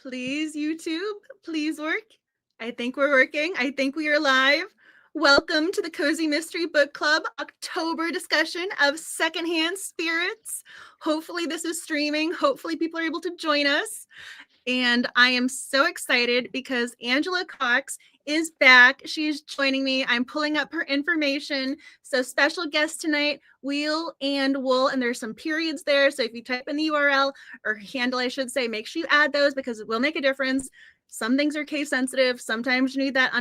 Please, YouTube, please work. I think we're working. I think we are live. Welcome to the Cozy Mystery Book Club October discussion of Secondhand Spirits. Hopefully this is streaming. Hopefully people are able to join us. And I am so excited because Angela Cox is back. She's joining me. I'm pulling up her information. So special guest tonight, Wheel and Wool, and there's some periods there. So if you type in the URL or handle, I should say, make sure you add those because it will make a difference. Some things are case sensitive. Sometimes you need that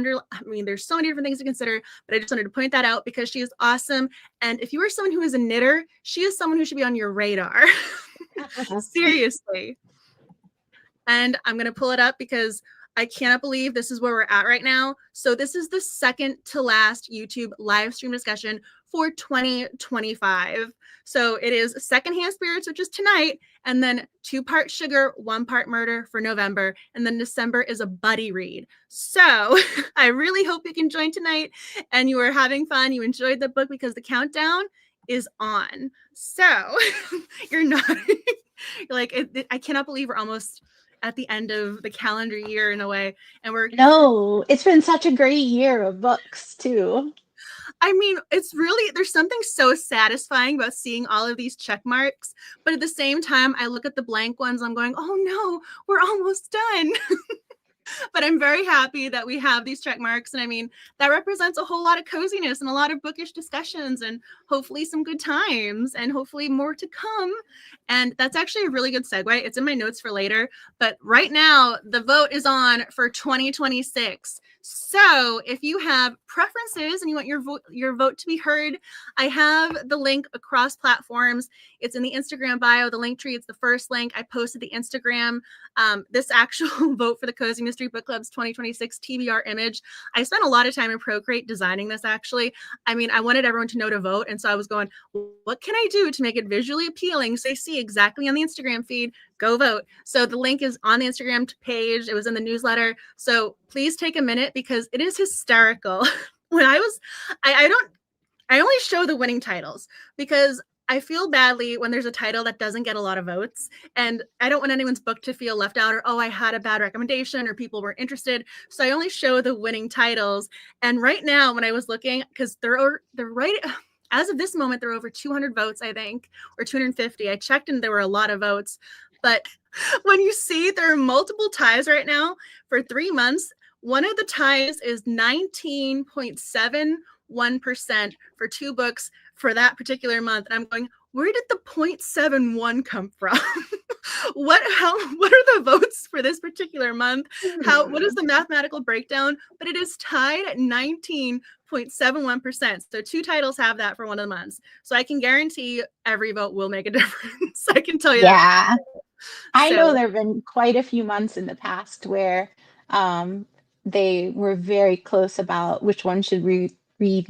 there's so many different things to consider, but I just wanted to point that out because she is awesome. And if you are someone who is a knitter, she is someone who should be on your radar. Seriously. And I'm going to pull it up because I cannot believe this is where we're at right now. So this is the second to last YouTube live stream discussion for 2025. So it is Secondhand Spirits, which is tonight, and then 2-part sugar, 1-part murder for November. And then December is a buddy read. So I really hope you can join tonight and you are having fun. You enjoyed the book because the countdown is on. So you're not, you're like, I cannot believe we're almost at the end of the calendar year in a way. And No, it's been such a great year of books too. I mean, it's really, there's something so satisfying about seeing all of these check marks. But at the same time, I look at the blank ones, I'm going, oh no, we're almost done. But I'm very happy that we have these check marks. And I mean, that represents a whole lot of coziness and a lot of bookish discussions and hopefully some good times and hopefully more to come. And that's actually a really good segue. It's in my notes for later. But right now, the vote is on for 2026. So if you have preferences and you want your vote to be heard, I have the link across platforms. It's in the Instagram bio, the link tree. It's the first link. I posted the Instagram. This actual vote for the Cozy Mystery Book Club's 2026 TBR image. I spent a lot of time in Procreate designing this, actually. I mean, I wanted everyone to know to vote. And so I was going, what can I do to make it visually appealing so they see exactly on the Instagram feed? Go vote. So the link is on the Instagram page. It was in the newsletter. So please take a minute because it is hysterical. When I only show the winning titles because I feel badly when there's a title that doesn't get a lot of votes, and I don't want anyone's book to feel left out or, oh, I had a bad recommendation or people weren't interested. So I only show the winning titles. And right now, when I was looking, because they're right, as of this moment, there are over 200 votes, I think, or 250. I checked and there were a lot of votes. But when you see there are multiple ties right now for 3 months, one of the ties is 19.71% for 2 books for that particular month. And I'm going, where did the 0.71 come from? What are the votes for this particular month? What is the mathematical breakdown? But it is tied at 19.71%. So 2 titles have that for one of the months. So I can guarantee every vote will make a difference. I can tell you that. I know there have been quite a few months in the past where they were very close about which one should read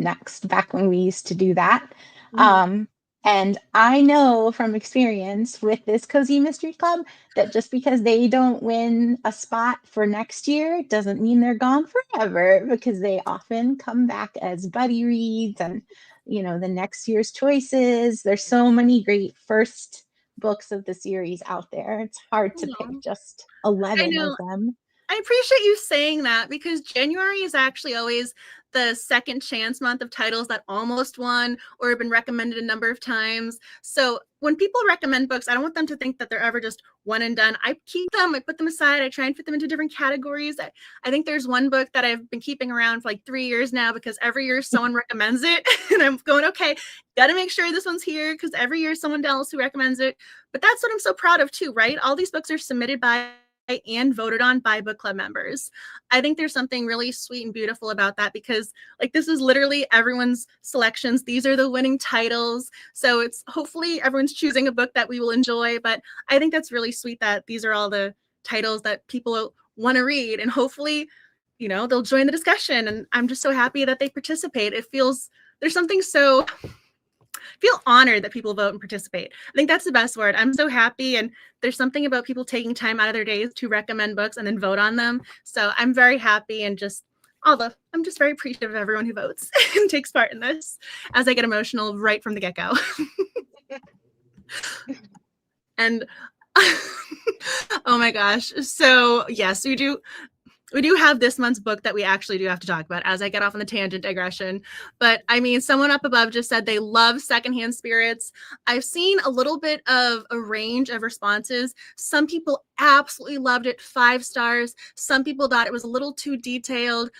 next, back when we used to do that. And I know from experience with this Cozy Mystery Club that just because they don't win a spot for next year doesn't mean they're gone forever, because they often come back as buddy reads and, you know, the next year's choices. There's so many great first books of the series out there. It's hard to pick just 11 of them. I appreciate you saying that because January is actually always the second chance month of titles that almost won or have been recommended a number of times. So when people recommend books, I don't want them to think that they're ever just one and done. I keep them, I put them aside, I try and fit them into different categories. I think there's one book that I've been keeping around for like 3 years now because every year someone recommends it. And I'm going, okay, got to make sure this one's here because every year someone else who recommends it. But that's what I'm so proud of too, right? All these books are submitted by and voted on by book club members. I think there's something really sweet and beautiful about that because like this is literally everyone's selections. These are the winning titles. So it's hopefully everyone's choosing a book that we will enjoy. But I think that's really sweet that these are all the titles that people want to read and hopefully, you know, they'll join the discussion. And I'm just so happy that they participate. It feels there's something so feel honored that people vote and participate. I think that's the best word. I'm so happy. And there's something about people taking time out of their days to recommend books and then vote on them. So I'm very happy and just I'm just very appreciative of everyone who votes and takes part in this as I get emotional right from the get-go. And Oh my gosh. So yes, we do have this month's book that we actually do have to talk about as I get off on the tangent digression. But I mean, someone up above just said they love Secondhand Spirits. I've seen a little bit of a range of responses. Some people absolutely loved it, 5 stars. Some people thought it was a little too detailed.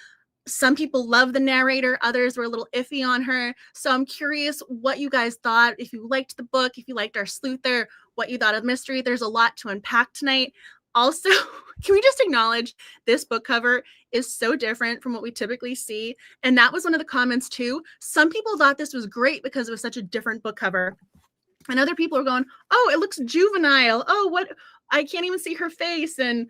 Some people love the narrator, others were a little iffy on her. So I'm curious what you guys thought. If you liked the book, if you liked our sleuther, what you thought of the mystery. There's a lot to unpack tonight. Also, can we just acknowledge this book cover is so different from what we typically see? And that was one of the comments too. Some people thought this was great because it was such a different book cover. And other people are going, oh, it looks juvenile. Oh, what? I can't even see her face. And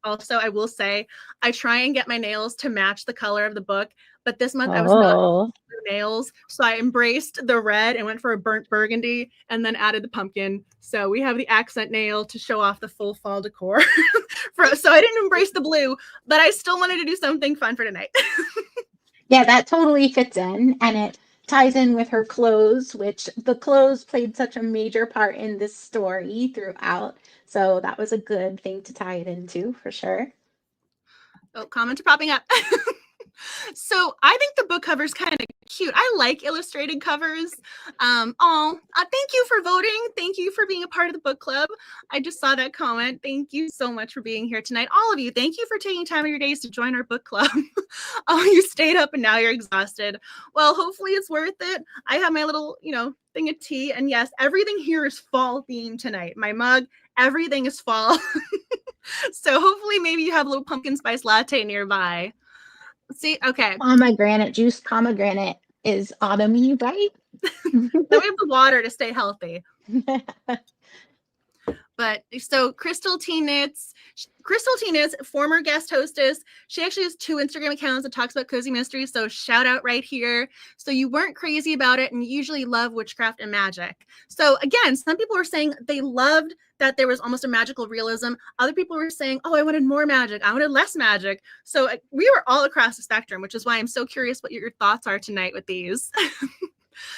also, I will say, I try and get my nails to match the color of the book, but this month I was not nails, so I embraced the red and went for a burnt burgundy, and then added the pumpkin. So we have the accent nail to show off the full fall decor. So I didn't embrace the blue, but I still wanted to do something fun for tonight. Yeah, that totally fits in, and it ties in with her clothes, which the clothes played such a major part in this story throughout. So that was a good thing to tie it into for sure. Oh, comments are popping up. So I think the book cover is kind of cute. I like illustrated covers. Thank you for voting. Thank you for being a part of the book club. I just saw that comment. Thank you so much for being here tonight. All of you, thank you for taking time of your days to join our book club. Oh, you stayed up and now you're exhausted. Well, hopefully it's worth it. I have my little, thing of tea. And yes, everything here is fall themed tonight. My mug, everything is fall. So hopefully maybe you have a little pumpkin spice latte nearby. See, okay. Pomegranate juice, pomegranate is autumny, right? Then we have the water to stay healthy. But so Crystal T Knits, former guest hostess. She actually has 2 Instagram accounts that talks about cozy mysteries. So shout out right here. So you weren't crazy about it and you usually love witchcraft and magic. So again, some people were saying they loved that there was almost a magical realism. Other people were saying, oh, I wanted more magic. I wanted less magic. So we were all across the spectrum, which is why I'm so curious what your thoughts are tonight with these.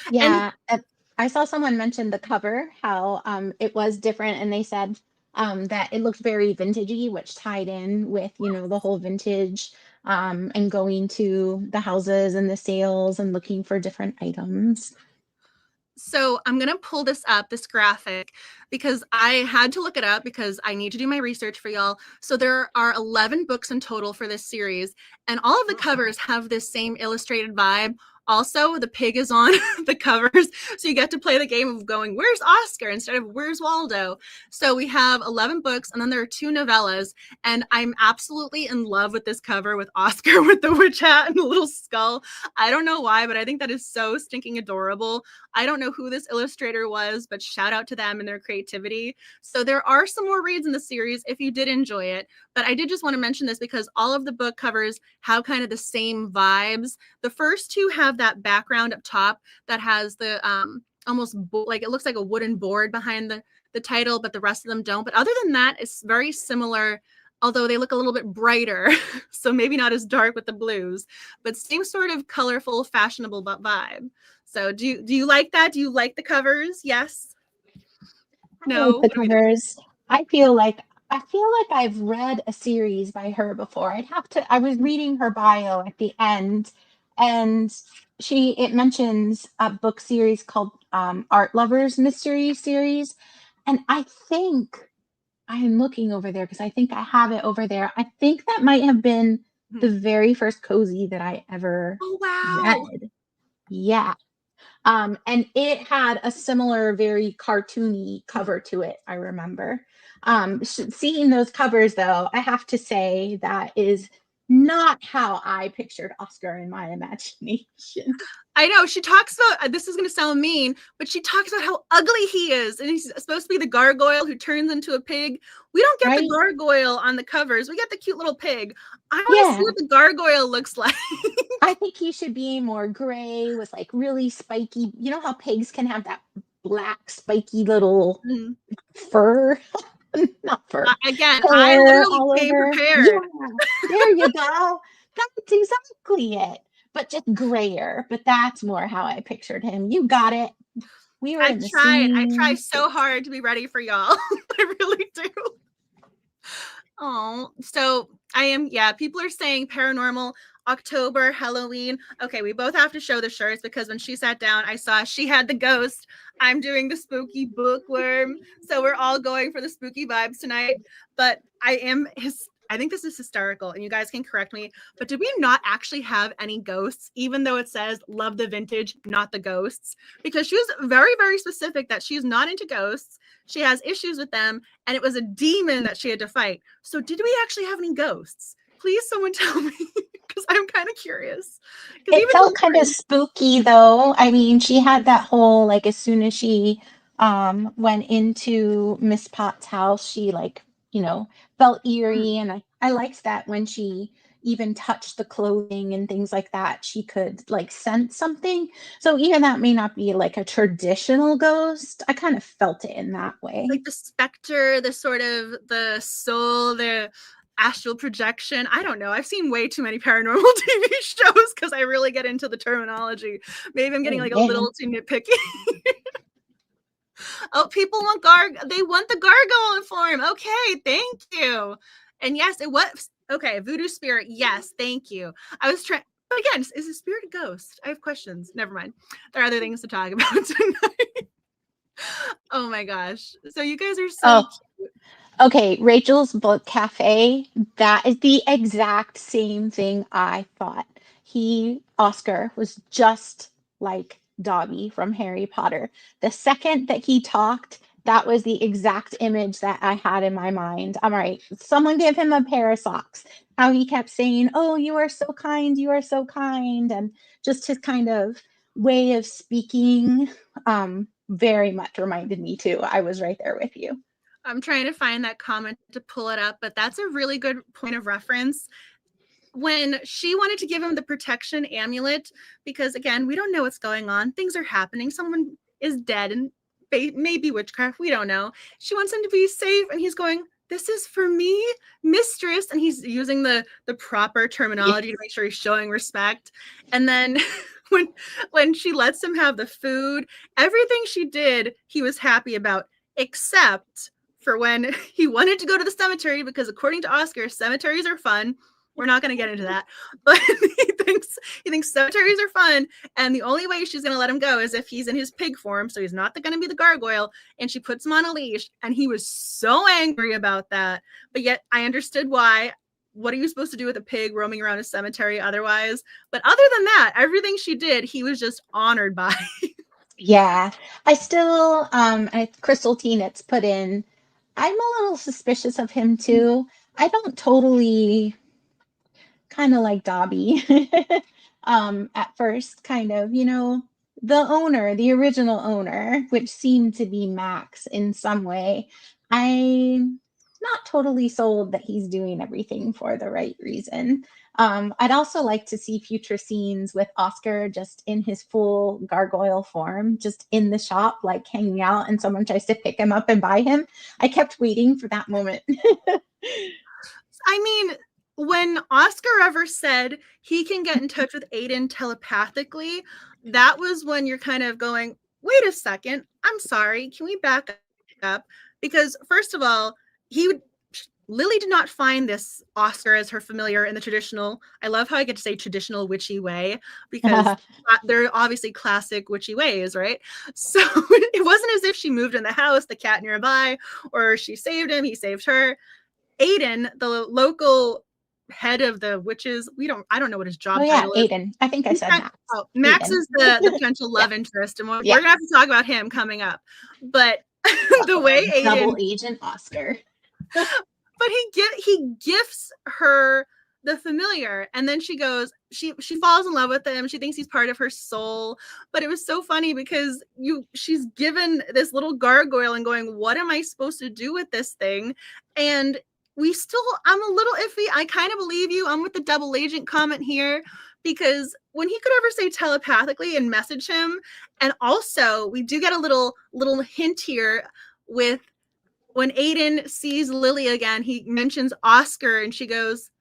Yeah. I saw someone mention the cover, how it was different, and they said that it looked very vintagey, which tied in with, the whole vintage and going to the houses and the sales and looking for different items. So I'm going to pull this up, this graphic, because I had to look it up because I need to do my research for y'all. So there are 11 books in total for this series, and all of the covers have this same illustrated vibe. Also, the pig is on the covers, so you get to play the game of going, where's Oscar instead of where's Waldo? So we have 11 books, and then there are 2 novellas, and I'm absolutely in love with this cover with Oscar with the witch hat and the little skull. I don't know why, but I think that is so stinking adorable. I don't know who this illustrator was, but shout out to them and their creativity. So there are some more reads in the series if you did enjoy it, but I did just want to mention this because all of the book covers have kind of the same vibes. The first 2 have that background up top that has the almost like it looks like a wooden board behind the title, but the rest of them don't. But other than that, it's very similar, although they look a little bit brighter. So maybe not as dark with the blues, but same sort of colorful, fashionable vibe. So do you like that? Do you like the covers? Yes? No? I like the covers. I feel like I've read a series by her before. I was reading her bio at the end, and it mentions a book series called Art Lovers Mystery Series. And I think I am looking over there because I think I have it over there. I think that might have been the very first cozy that I ever read. Yeah. And it had a similar, very cartoony cover to it, I remember. Seeing those covers, though, I have to say that is not how I pictured Oscar in my imagination. I know she talks about, this is going to sound mean, but she talks about how ugly he is. And he's supposed to be the gargoyle who turns into a pig. We don't get the gargoyle on the covers. We get the cute little pig. I want to see what the gargoyle looks like. I think he should be more gray with like really spiky. You know how pigs can have that black, spiky little fur? Not fur. Again, I literally came prepared. Yeah, there you go. That's exactly it. But just grayer. But that's more how I pictured him. You got it. We were I in the try same so space. hard to be ready for y'all. I really do. Oh, so I am, yeah, people are saying paranormal, October, Halloween. Okay, we both have to show the shirts because when she sat down, I saw she had the ghost. I'm doing the spooky bookworm. So we're all going for the spooky vibes tonight. But I think this is hysterical, and you guys can correct me. But did we not actually have any ghosts, even though it says love the vintage, not the ghosts? Because she was very, very specific that she's not into ghosts. She has issues with them, and it was a demon that she had to fight. So did we actually have any ghosts? Please, someone tell me, because I'm kind of curious. Because It even felt kind of spooky though. I mean, she had that whole like as soon as she went into Miss Potts' house, she like, felt eerie, and I liked that when she even touched the clothing and things like that, she could like sense something. So even that may not be like a traditional ghost, I kind of felt it in that way. like the specter, the sort of the soul, the astral projection. I don't know. I've seen way too many paranormal TV shows because I really get into the terminology. Maybe I'm getting Oh like a man. little too nitpicky. Oh, people want they want the gargoyle form. Okay, thank you. And yes, it was okay. Voodoo spirit. Yes, thank you. I was trying, but again, is a spirit a ghost? I have questions. Never mind. There are other things to talk about tonight. Oh my gosh. So you guys are so Oh, okay, Rachel's Book Cafe, that is the exact same thing I thought. Oscar, was just like Dobby from Harry Potter. The second that he talked, that was the exact image that I had in my mind. I'm all right, someone give him a pair of socks. How he kept saying, "Oh, you are so kind, you are so kind," and just his kind of way of speaking very much reminded me too. I was right there with you. I'm trying to find that comment to pull it up, but that's a really good point of reference. When she wanted to give him the protection amulet, because again, we don't know what's going on. Things are happening. Someone is dead and maybe witchcraft. We don't know. She wants him to be safe, and he's going, "This is for me, mistress," and he's using the proper terminology to make sure he's showing respect. And then when she lets him have the food, everything she did, he was happy about, except for when he wanted to go to the cemetery, because according to Oscar, cemeteries are fun. We're not going to get into that, but he thinks cemeteries are fun, and the only way she's going to let him go is if he's in his pig form, so he's not going to be the gargoyle. And she puts him on a leash, and he was so angry about that. But yet, I understood why. What are you supposed to do with a pig roaming around a cemetery otherwise? But other than that, everything she did, he was just honored by. Yeah, I still, Crystal Teenitz put in, I'm a little suspicious of him too. I don't totally kind of like Dobby at first, kind of, the owner, the original owner, which seemed to be Max in some way. I'm not totally sold that he's doing everything for the right reason. I'd also like to see future scenes with Oscar just in his full gargoyle form, just in the shop, like hanging out, and someone tries to pick him up and buy him. I kept waiting for that moment. I mean, when Oscar ever said he can get in touch with Aidan telepathically, that was when you're kind of going, wait a second, I'm sorry, can we back up? Because first of all, Lily did not find this Oscar as her familiar in the traditional, I love how I get to say traditional witchy way, because they're obviously classic witchy ways, right? So it wasn't as if she moved in the house, the cat nearby, or she saved him, he saved her. Aidan, the local head of the witches, I don't know what his Oh job yeah, title is. Aidan. I think I said Max. Max Aidan. is the potential Yeah, love interest, and we're yeah. gonna have to talk about him coming up. But the Uh-oh, way Aidan, double agent Oscar. but he gifts her the familiar, and then she falls in love with him. She thinks he's part of her soul. But it was so funny because she's given this little gargoyle and going, what am I supposed to do with this thing? And I'm a little iffy. I kind of believe you. I'm with the double agent comment here, because when he could ever say telepathically and message him, and also we do get a little hint here with when Aidan sees Lily again, he mentions Oscar, and she goes,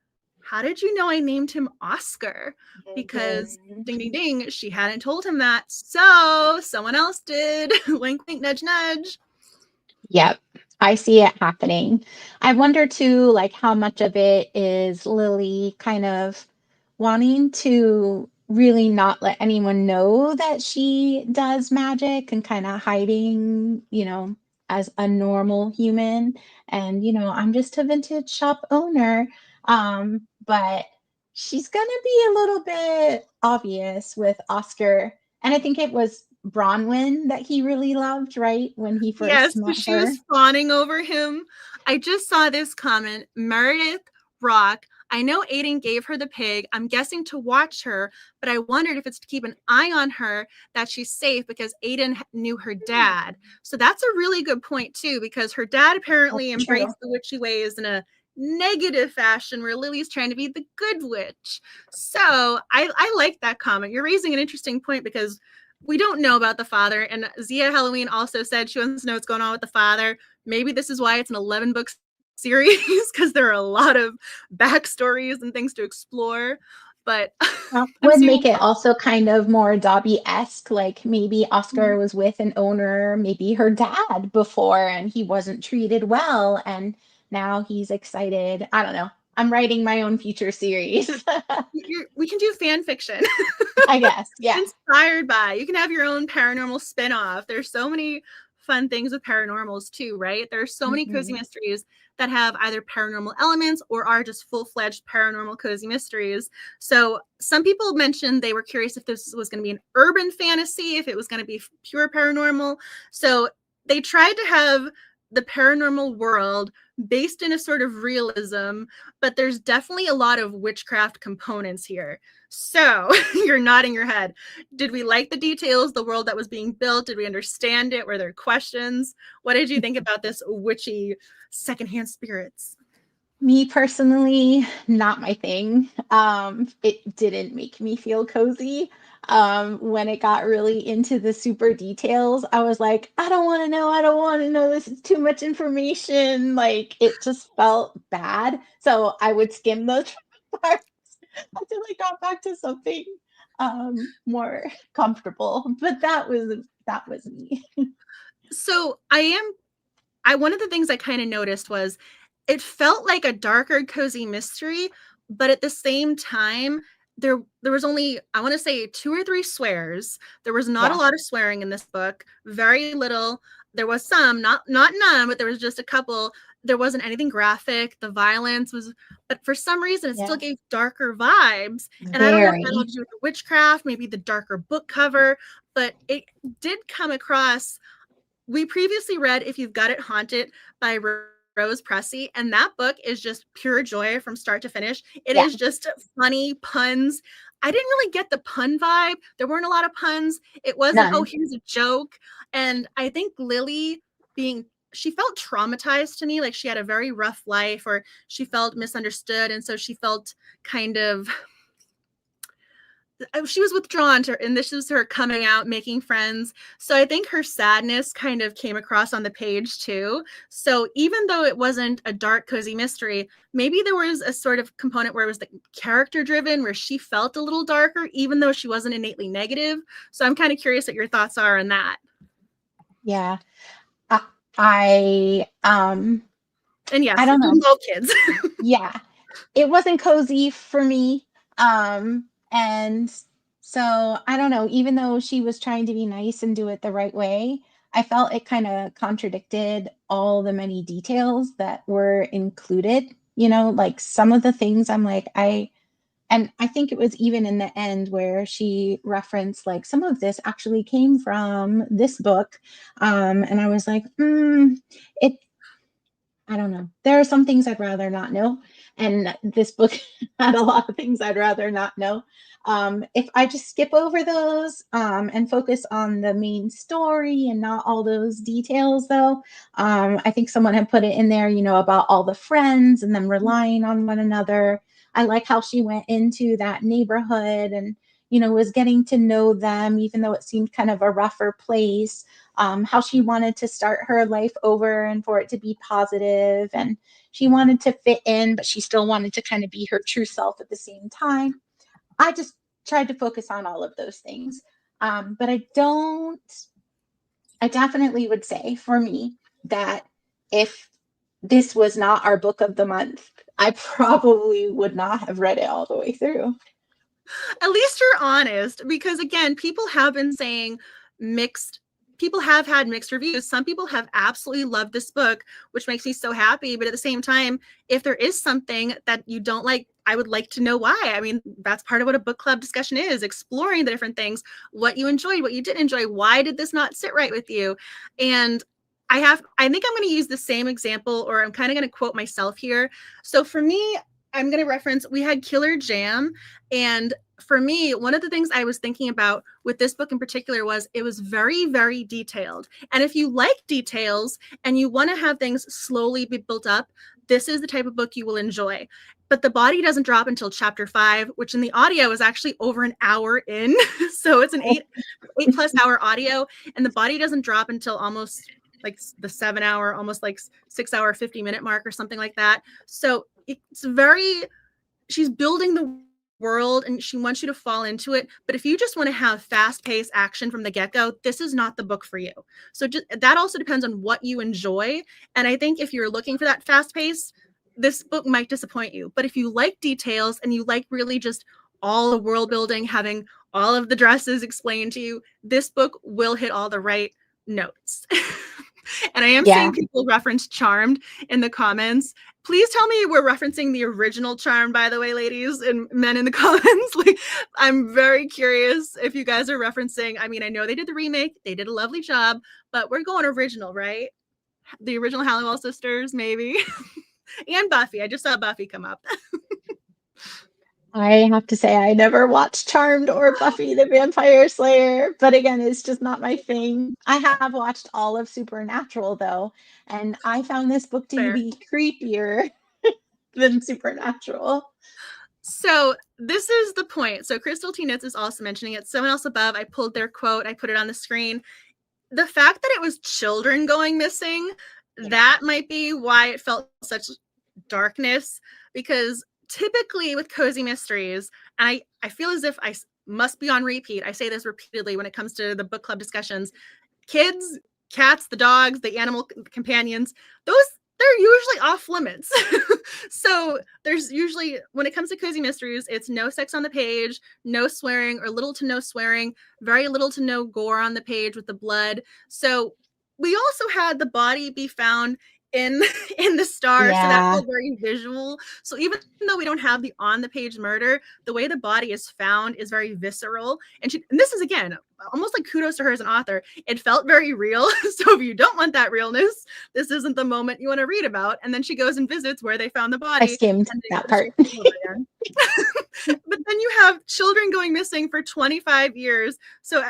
how did you know I named him Oscar? Because ding, ding, ding, she hadn't told him that. So someone else did. Wink, wink, nudge, nudge. Yep, I see it happening. I wonder too, like how much of it is Lily kind of wanting to really not let anyone know that she does magic and kind of hiding, as a normal human. And, I'm just a vintage shop owner. But she's gonna be a little bit obvious with Oscar. And I think it was Bronwyn that he really loved, right? When he Yes, first met she her. was fawning over him. I just saw this comment. Meredith Rock. I know Aidan gave her the pig. I'm guessing to watch her, but I wondered if it's to keep an eye on her that she's safe because Aidan knew her dad. So that's a really good point too, because her dad apparently That's true. embraced the witchy ways in a negative fashion where Lily's trying to be the good witch. So I like that comment. You're raising an interesting point because we don't know about the father. And Zia Halloween also said she wants to know what's going on with the father. Maybe this is why it's an 11-book series, because there are a lot of backstories and things to explore. But would make it also kind of more Dobby-esque, like maybe Oscar was with an owner, maybe her dad before, and he wasn't treated well, and now he's excited. I don't know. I'm writing my own future series. We can do fan fiction. I guess, yeah. Inspired by. You can have your own paranormal spinoff. There's so many fun things with paranormals too, right? There's so many cozy mysteries that have either paranormal elements or are just full-fledged paranormal cozy mysteries. So some people mentioned they were curious if this was going to be an urban fantasy, if it was going to be pure paranormal. So they tried to have the paranormal world based in a sort of realism, but there's definitely a lot of witchcraft components here. So you're nodding your head. Did we like the details, the world that was being built? Did we understand it? Were there questions? What did you think about this witchy secondhand spirits? Me personally, not my thing. It didn't make me feel cozy. When it got really into the super details, I was like, I don't want to know. I don't want to know. This is too much information. Like, it just felt bad. So I would skim those parts until I got back to something more comfortable. But that was me. So one of the things I kind of noticed was it felt like a darker cozy mystery, but at the same time there was only, I want to say, 2 or 3 swears. There was not a lot of swearing in this book, very little. There was some, not none, but there was just a couple. There wasn't anything graphic. The violence was, but for some reason it still gave darker vibes. And I don't know if that had to do with the witchcraft, maybe the darker book cover, but it did come across. We previously read If You've Got It Haunted by Rose Pressey, and that book is just pure joy from start to finish. It is just funny puns. I didn't really get the pun vibe. There weren't a lot of puns. It wasn't, oh, here's a joke. And I think Lily she felt traumatized to me, like she had a very rough life, or she felt misunderstood. And so she felt kind of, she was withdrawn to her, and this is her coming out, making friends. So I think her sadness kind of came across on the page too. So even though it wasn't a dark, cozy mystery, maybe there was a sort of component where it was the character driven, where she felt a little darker, even though she wasn't innately negative. So I'm kind of curious what your thoughts are on that. Yeah. And yes, I don't know. Both kids. Yeah. It wasn't cozy for me. And so I don't know, even though she was trying to be nice and do it the right way, I felt it kind of contradicted all the many details that were included. Like some of the things I'm like, and I think it was even in the end where she referenced like some of this actually came from this book. And I was like, I don't know. There are some things I'd rather not know. And this book had a lot of things I'd rather not know. If I just skip over those and focus on the main story and not all those details, though, I think someone had put it in there, about all the friends and them relying on one another. I like how she went into that neighborhood and, was getting to know them, even though it seemed kind of a rougher place, how she wanted to start her life over and for it to be positive, and she wanted to fit in, but she still wanted to kind of be her true self at the same time. I just tried to focus on all of those things. But I definitely would say for me that if this was not our book of the month, I probably would not have read it all the way through. At least you're honest, because again, people have been saying people have had mixed reviews. Some people have absolutely loved this book, which makes me so happy. But at the same time, if there is something that you don't like, I would like to know why. I mean, that's part of what a book club discussion is, exploring the different things, what you enjoyed, what you didn't enjoy, why did this not sit right with you? And I think I'm going to use the same example, or I'm kind of going to quote myself here. So for me, I'm going to reference, we had Killer Jam, and for me, one of the things I was thinking about with this book in particular was it was very, very detailed. And if you like details and you want to have things slowly be built up, this is the type of book you will enjoy. But the body doesn't drop until chapter 5, which in the audio is actually over an hour in. So it's an 8+ hour audio, and the body doesn't drop until almost like the 7 hour, almost like 6 hour, 50-minute mark or something like that. So it's she's building the world and she wants you to fall into it. But if you just want to have fast-paced action from the get-go, this is not the book for you. So that also depends on what you enjoy. And I think if you're looking for that fast pace, this book might disappoint you. But if you like details and you like really just all the world building, having all of the dresses explained to you, this book will hit all the right notes. And I am seeing people reference Charmed in the comments. Please tell me we're referencing the original Charmed, by the way, ladies and men in the comments. Like, I'm very curious if you guys are referencing. I mean, I know they did the remake. They did a lovely job, but we're going original, right? The original Halliwell sisters, maybe. And Buffy. I just saw Buffy come up. I have to say I never watched Charmed or Buffy the Vampire Slayer, but again, it's just not my thing. I have watched all of Supernatural though, and I found this book to be creepier than Supernatural. So this is the point. So Crystal T. Knits is also mentioning it. Someone else above, I pulled their quote, I put it on the screen. The fact that it was children going missing, that might be why it felt such darkness, because typically with cozy mysteries, and I feel as if I must be on repeat. I say this repeatedly when it comes to the book club discussions. Kids, cats, the dogs, the animal companions, they're usually off limits. So there's usually, when it comes to cozy mysteries, it's no sex on the page, no swearing or little to no swearing, very little to no gore on the page with the blood. So we also had the body be found in the star, so that felt very visual. So even though we don't have the on the page murder, the way the body is found is very visceral. And this is, again, almost like kudos to her as an author. It felt very real. So if you don't want that realness, this isn't the moment you want to read about. And then she goes and visits where they found the body. I skimmed that part. But then you have children going missing for 25 years. So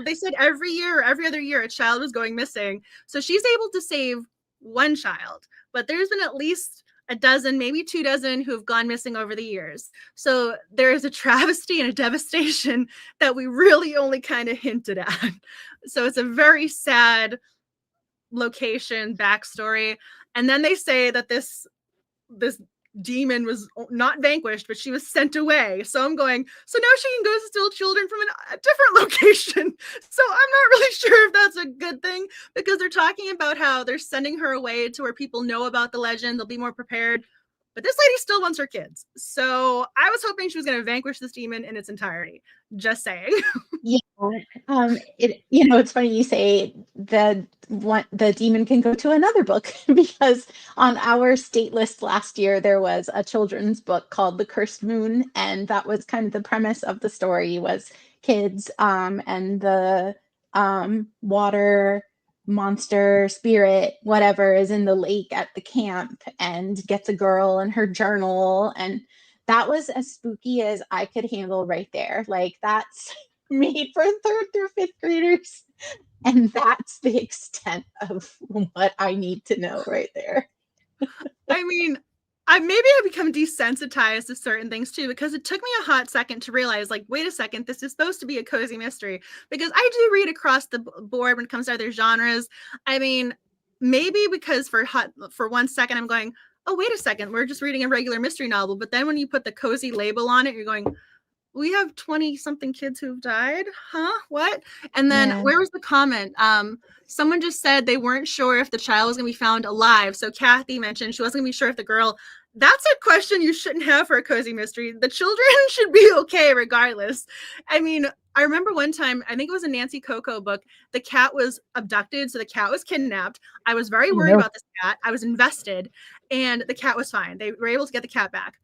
they said every year or every other year a child was going missing. So she's able to save one child, but there's been at least a dozen, maybe 2 dozen who have gone missing over the years. So there is a travesty and a devastation that we really only kind of hinted at. So it's a very sad location backstory. And then they say that this demon was not vanquished, but she was sent away. So I'm going, so now she can go steal children from a different location. So I'm not really sure if that's a good thing, because they're talking about how they're sending her away to where people know about the legend. They'll be more prepared. But this lady still wants her kids. So I was hoping she was going to vanquish this demon in its entirety. Just saying. Yeah. It's funny you say the demon can go to another book, because on our state list last year there was a children's book called The Cursed Moon, and that was kind of the premise of the story, was kids and the water monster spirit whatever is in the lake at the camp and gets a girl and her journal, and that was as spooky as I could handle right there. Like, that's made for 3rd through 5th graders, and that's the extent of what I need to know right there. I mean, maybe I've become desensitized to certain things too, because it took me a hot second to realize, like, wait a second, this is supposed to be a cozy mystery. Because I do read across the board when it comes to other genres. I mean, maybe because for 1 second I'm going, oh, wait a second, we're just reading a regular mystery novel. But then when you put the cozy label on it, you're going, we have 20 something kids who've died, huh? What? And then Yeah. where was the comment? Someone just said they weren't sure if the child was going to be found alive. So Kathy mentioned she wasn't going to be sure if the girl. That's a question you shouldn't have for a cozy mystery. The children should be okay regardless. I mean, I remember one time, I think it was a Nancy Coco book, the cat was abducted, so the cat was kidnapped. I was very worried about this cat. I was invested, and the cat was fine. They were able to get the cat back.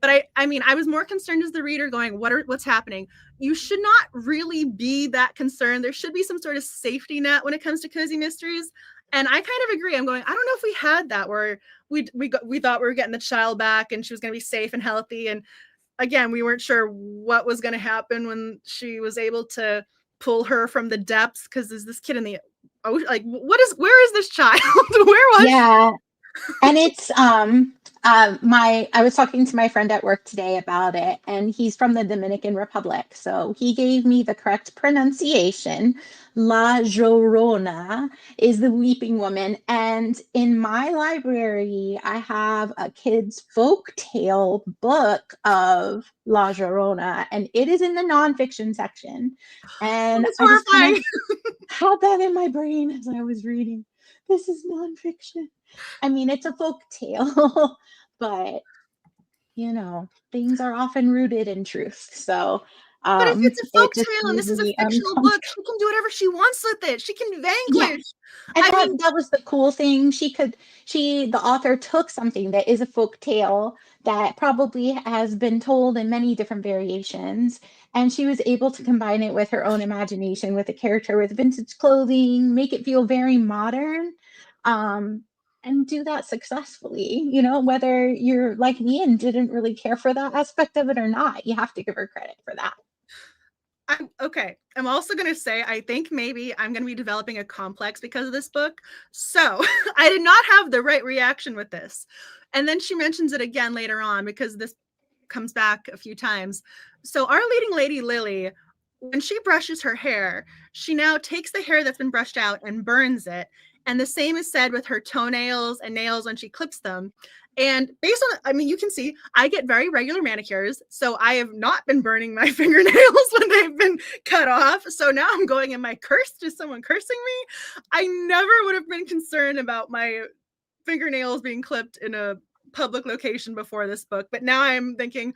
But I mean, I was more concerned as the reader going, what's happening? You should not really be that concerned. There should be some sort of safety net when it comes to cozy mysteries. And I kind of agree. I'm going, I don't know if we had that where we thought we were getting the child back and she was going to be safe and healthy. And again, we weren't sure what was going to happen when she was able to pull her from the depths. Because there's this kid in the ocean. Like, where is this child? Where was Yeah. And it's I was talking to my friend at work today about it, and he's from the Dominican Republic. So he gave me the correct pronunciation. La Llorona is the weeping woman. And in my library, I have a kid's folk tale book of La Llorona, and it is in the nonfiction section. And It's I just kind horrifying. of had that in my brain as I was reading. This is nonfiction. I mean, it's a folk tale, but things are often rooted in truth. So But if it's a it folk just tale and made this is a me fictional book, she can do whatever she wants with it. She can yeah. vanquish. And I mean, that was the cool thing. The author took something that is a folk tale that probably has been told in many different variations, and she was able to combine it with her own imagination, with a character with vintage clothing, make it feel very modern, and do that successfully. Whether you're like me and didn't really care for that aspect of it or not, you have to give her credit for that. I'm also going to say, I think maybe I'm going to be developing a complex because of this book. So I did not have the right reaction with this. And then she mentions it again later on because this comes back a few times. So our leading lady, Lily, when she brushes her hair, she now takes the hair that's been brushed out and burns it. And the same is said with her toenails and nails when she clips them. And based on, I mean, you can see I get very regular manicures. So I have not been burning my fingernails when they've been cut off. So now I'm going, am I cursed? Is someone cursing me? I never would have been concerned about my fingernails being clipped in a public location before this book. But now I'm thinking,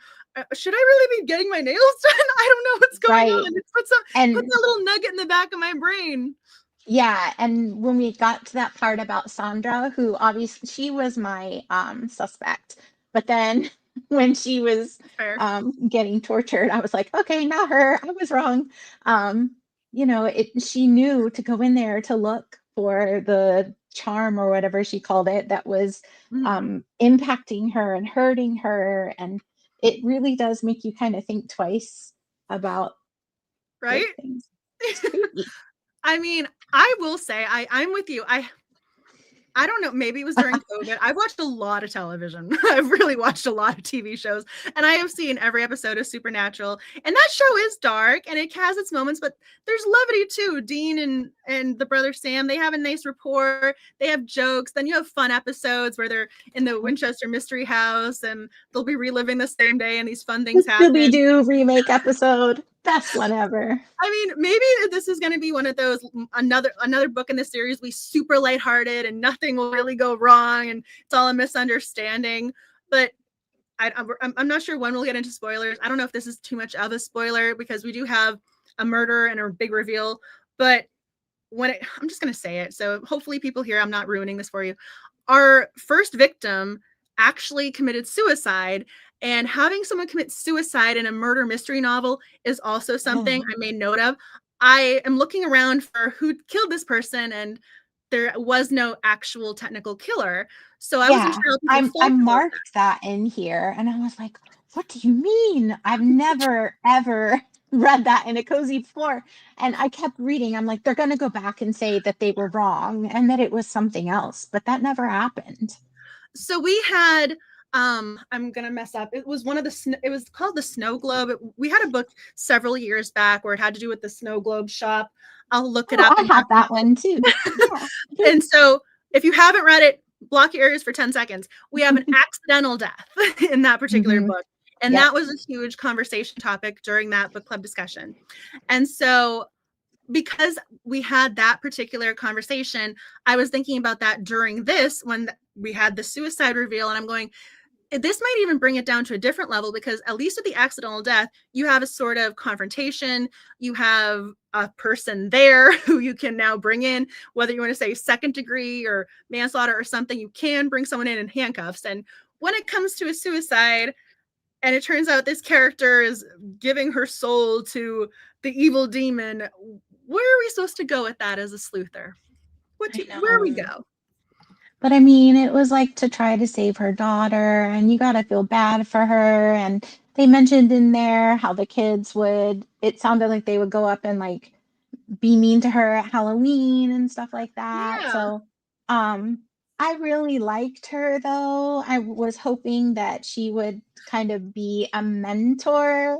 should I really be getting my nails done? I don't know what's going Right. on. It puts a little nugget in the back of my brain. Yeah, and when we got to that part about Sandra, who obviously she was my suspect, but then when she was getting tortured, I was like, okay, not her. I was wrong. She knew to go in there to look for the charm or whatever she called it that was impacting her and hurting her, and it really does make you kind of think twice about right things. It's creepy. I mean, I will say I'm with you. I don't know, maybe it was during COVID. I've watched a lot of television. I've really watched a lot of TV shows, and I have seen every episode of Supernatural. And that show is dark and it has its moments, but there's levity too. Dean and the brother Sam, they have a nice rapport. They have jokes. Then you have fun episodes where they're in the Winchester Mystery House and they'll be reliving the same day and these fun things happen. Scooby-Doo remake episode. Best one ever. I mean, maybe this is going to be one of those another book in the series. We super lighthearted and nothing will really go wrong and it's all a misunderstanding. But I'm not sure when we'll get into spoilers. I don't know if this is too much of a spoiler because we do have a murder and a big reveal. But I'm just going to say it. So hopefully people here, I'm not ruining this for you. Our first victim actually committed suicide. And having someone commit suicide in a murder mystery novel is also something I made note of. I am looking around for who killed this person, and there was no actual technical killer. So I wasn't sure how I marked that in here, and I was like, what do you mean? I've never, ever read that in a cozy before. And I kept reading. I'm like, they're going to go back and say that they were wrong and that it was something else. But that never happened. So we had I'm gonna mess up. It was one of the. It was called the Snow Globe. We had a book several years back where it had to do with the Snow Globe shop. I'll look it Oh, up I and have that one too. Yeah. and so if you haven't read it, block your ears for 10 seconds. We have an accidental death in that particular Mm-hmm. book. And Yep. that was a huge conversation topic during that book club discussion. And so because we had that particular conversation, I was thinking about that during this when we had the suicide reveal, and I'm going, this might even bring it down to a different level, because at least with the accidental death, you have a sort of confrontation. You have a person there who you can now bring in, whether you want to say second degree or manslaughter or something, you can bring someone in handcuffs. And when it comes to a suicide, and it turns out this character is giving her soul to the evil demon, where are we supposed to go with that as a sleuther? Where do we go? But I mean, it was like to try to save her daughter, and you got to feel bad for her. And they mentioned in there how the kids would, it sounded like they would go up and like be mean to her at Halloween and stuff like that. Yeah. So, I really liked her though. I was hoping that she would kind of be a mentor,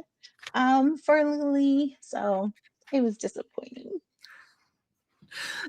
for Lily. So it was disappointing.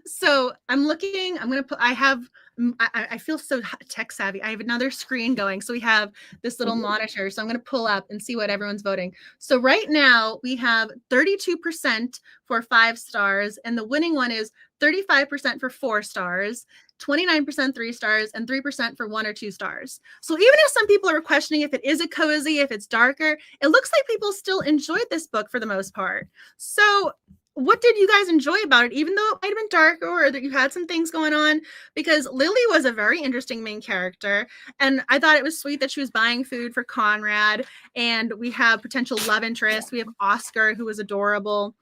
So I'm looking, I'm going to put, I feel so tech savvy. I have another screen going. So we have this little monitor. So I'm going to pull up and see what everyone's voting. So right now we have 32% for 5 stars, and the winning one is 35% for 4 stars, 29% 3 stars, and 3% for 1 or 2 stars. So even if some people are questioning if it is a cozy, if it's darker, it looks like people still enjoyed this book for the most part. So what did you guys enjoy about it, even though it might have been darker or that you had some things going on? Because Lily was a very interesting main character, and I thought it was sweet that she was buying food for Conrad, and we have potential love interest. We have Oscar, who was adorable.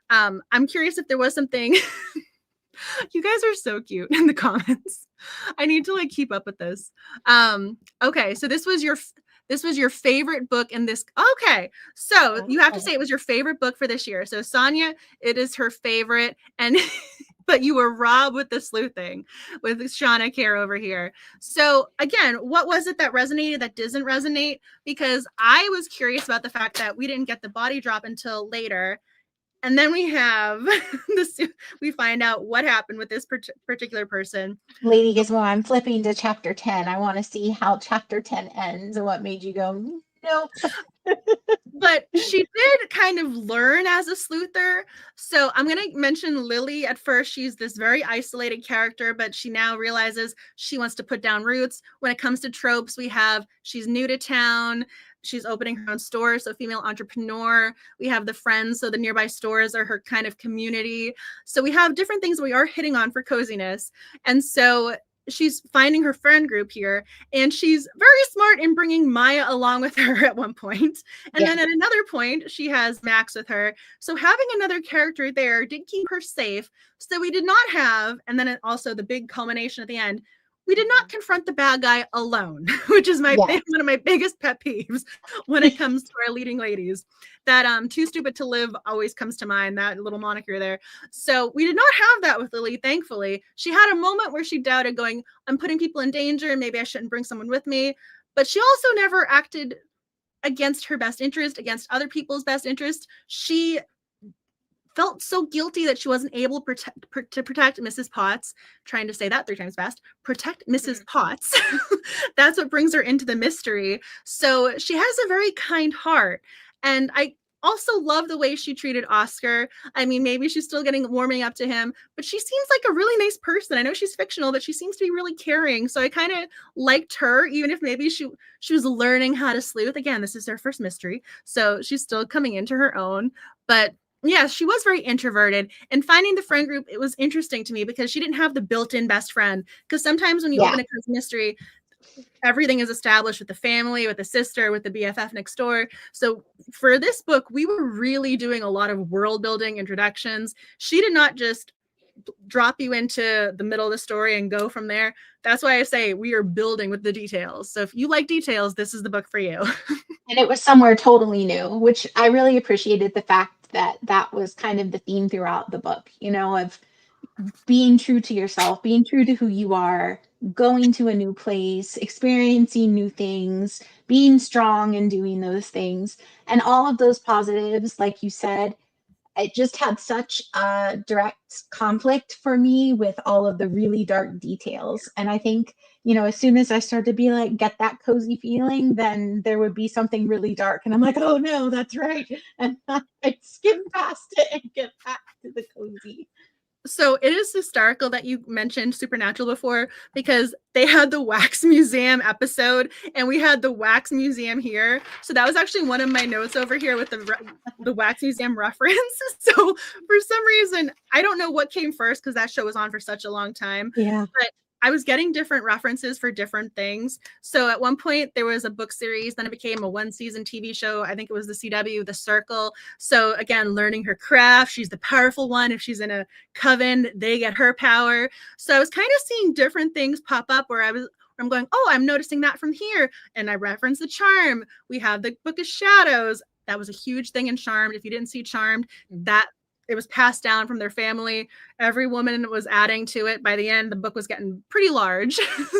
I'm curious if there was something. You guys are so cute in the comments. I need to like keep up with this. Okay, so this was your favorite book in this. Okay, so you have to say it was your favorite book for this year. So Sonia, it is her favorite, and but you were robbed with the sleuthing with Shauna Care over here. So again, what was it that resonated that doesn't resonate? Because I was curious about the fact that we didn't get the body drop until later. And then we have this, we find out what happened with this particular person. Lady Gizmo, I'm flipping to chapter 10. I want to see how chapter 10 ends and what made you go, nope. But she did kind of learn as a sleuther. So I'm going to mention Lily. At first, she's this very isolated character, but she now realizes she wants to put down roots. When it comes to tropes, we have she's new to town. She's opening her own store, so female entrepreneur. We have the friends, so the nearby stores are her kind of community. So we have different things we are hitting on for coziness. And so she's finding her friend group here, and she's very smart in bringing Maya along with her at one point. And then at another point, she has Max with her. So having another character there did keep her safe. So we did not have, and then also the big culmination at the end, we did not confront the bad guy alone, which is one of my biggest pet peeves when it comes to our leading ladies. That Too Stupid to Live always comes to mind, that little moniker there. So we did not have that with Lily, thankfully. She had a moment where she doubted, going, I'm putting people in danger, maybe I shouldn't bring someone with me. But she also never acted against her best interest, against other people's best interest. She felt so guilty that she wasn't able to protect Mrs. Potts. Trying to say that 3 times fast. Protect Mrs. Potts. That's what brings her into the mystery. So she has a very kind heart. And I also love the way she treated Oscar. I mean, maybe she's still warming up to him, but she seems like a really nice person. I know she's fictional, but she seems to be really caring. So I kind of liked her, even if maybe she was learning how to sleuth. Again, this is her first mystery, so she's still coming into her own. But yeah, she was very introverted, and finding the friend group, it was interesting to me because she didn't have the built-in best friend. Because sometimes when you open a mystery, everything is established with the family, with the sister, with the BFF next door. So for this book, we were really doing a lot of world building, introductions. She did not just drop you into the middle of the story and go from there. That's why I say we are building with the details. So if you like details, this is the book for you. And it was somewhere totally new, which I really appreciated the fact that that was kind of the theme throughout the book, of being true to yourself, being true to who you are, going to a new place, experiencing new things, being strong and doing those things. And all of those positives, like you said, it just had such a direct conflict for me with all of the really dark details. And I think, as soon as I started to be like, get that cozy feeling, then there would be something really dark. And I'm like, oh no, that's right. And I skim past it and get back to the cozy. So it is historical that you mentioned Supernatural before, because they had the Wax Museum episode and we had the Wax Museum here. So that was actually one of my notes over here with the Wax Museum reference. So for some reason, I don't know what came first because that show was on for such a long time. Yeah. But I was getting different references for different things. So at one point there was a book series, then it became a 1-season TV show. I think it was the CW, The Circle. So again, learning her craft. She's the powerful one. If she's in a coven, they get her power. So I was kind of seeing different things pop up where I'm going, oh, I'm noticing that from here. And I reference the Charm. We have the Book of Shadows. That was a huge thing in Charmed. If you didn't see Charmed, that it was passed down from their family. Every woman was adding to it. By the end, the book was getting pretty large.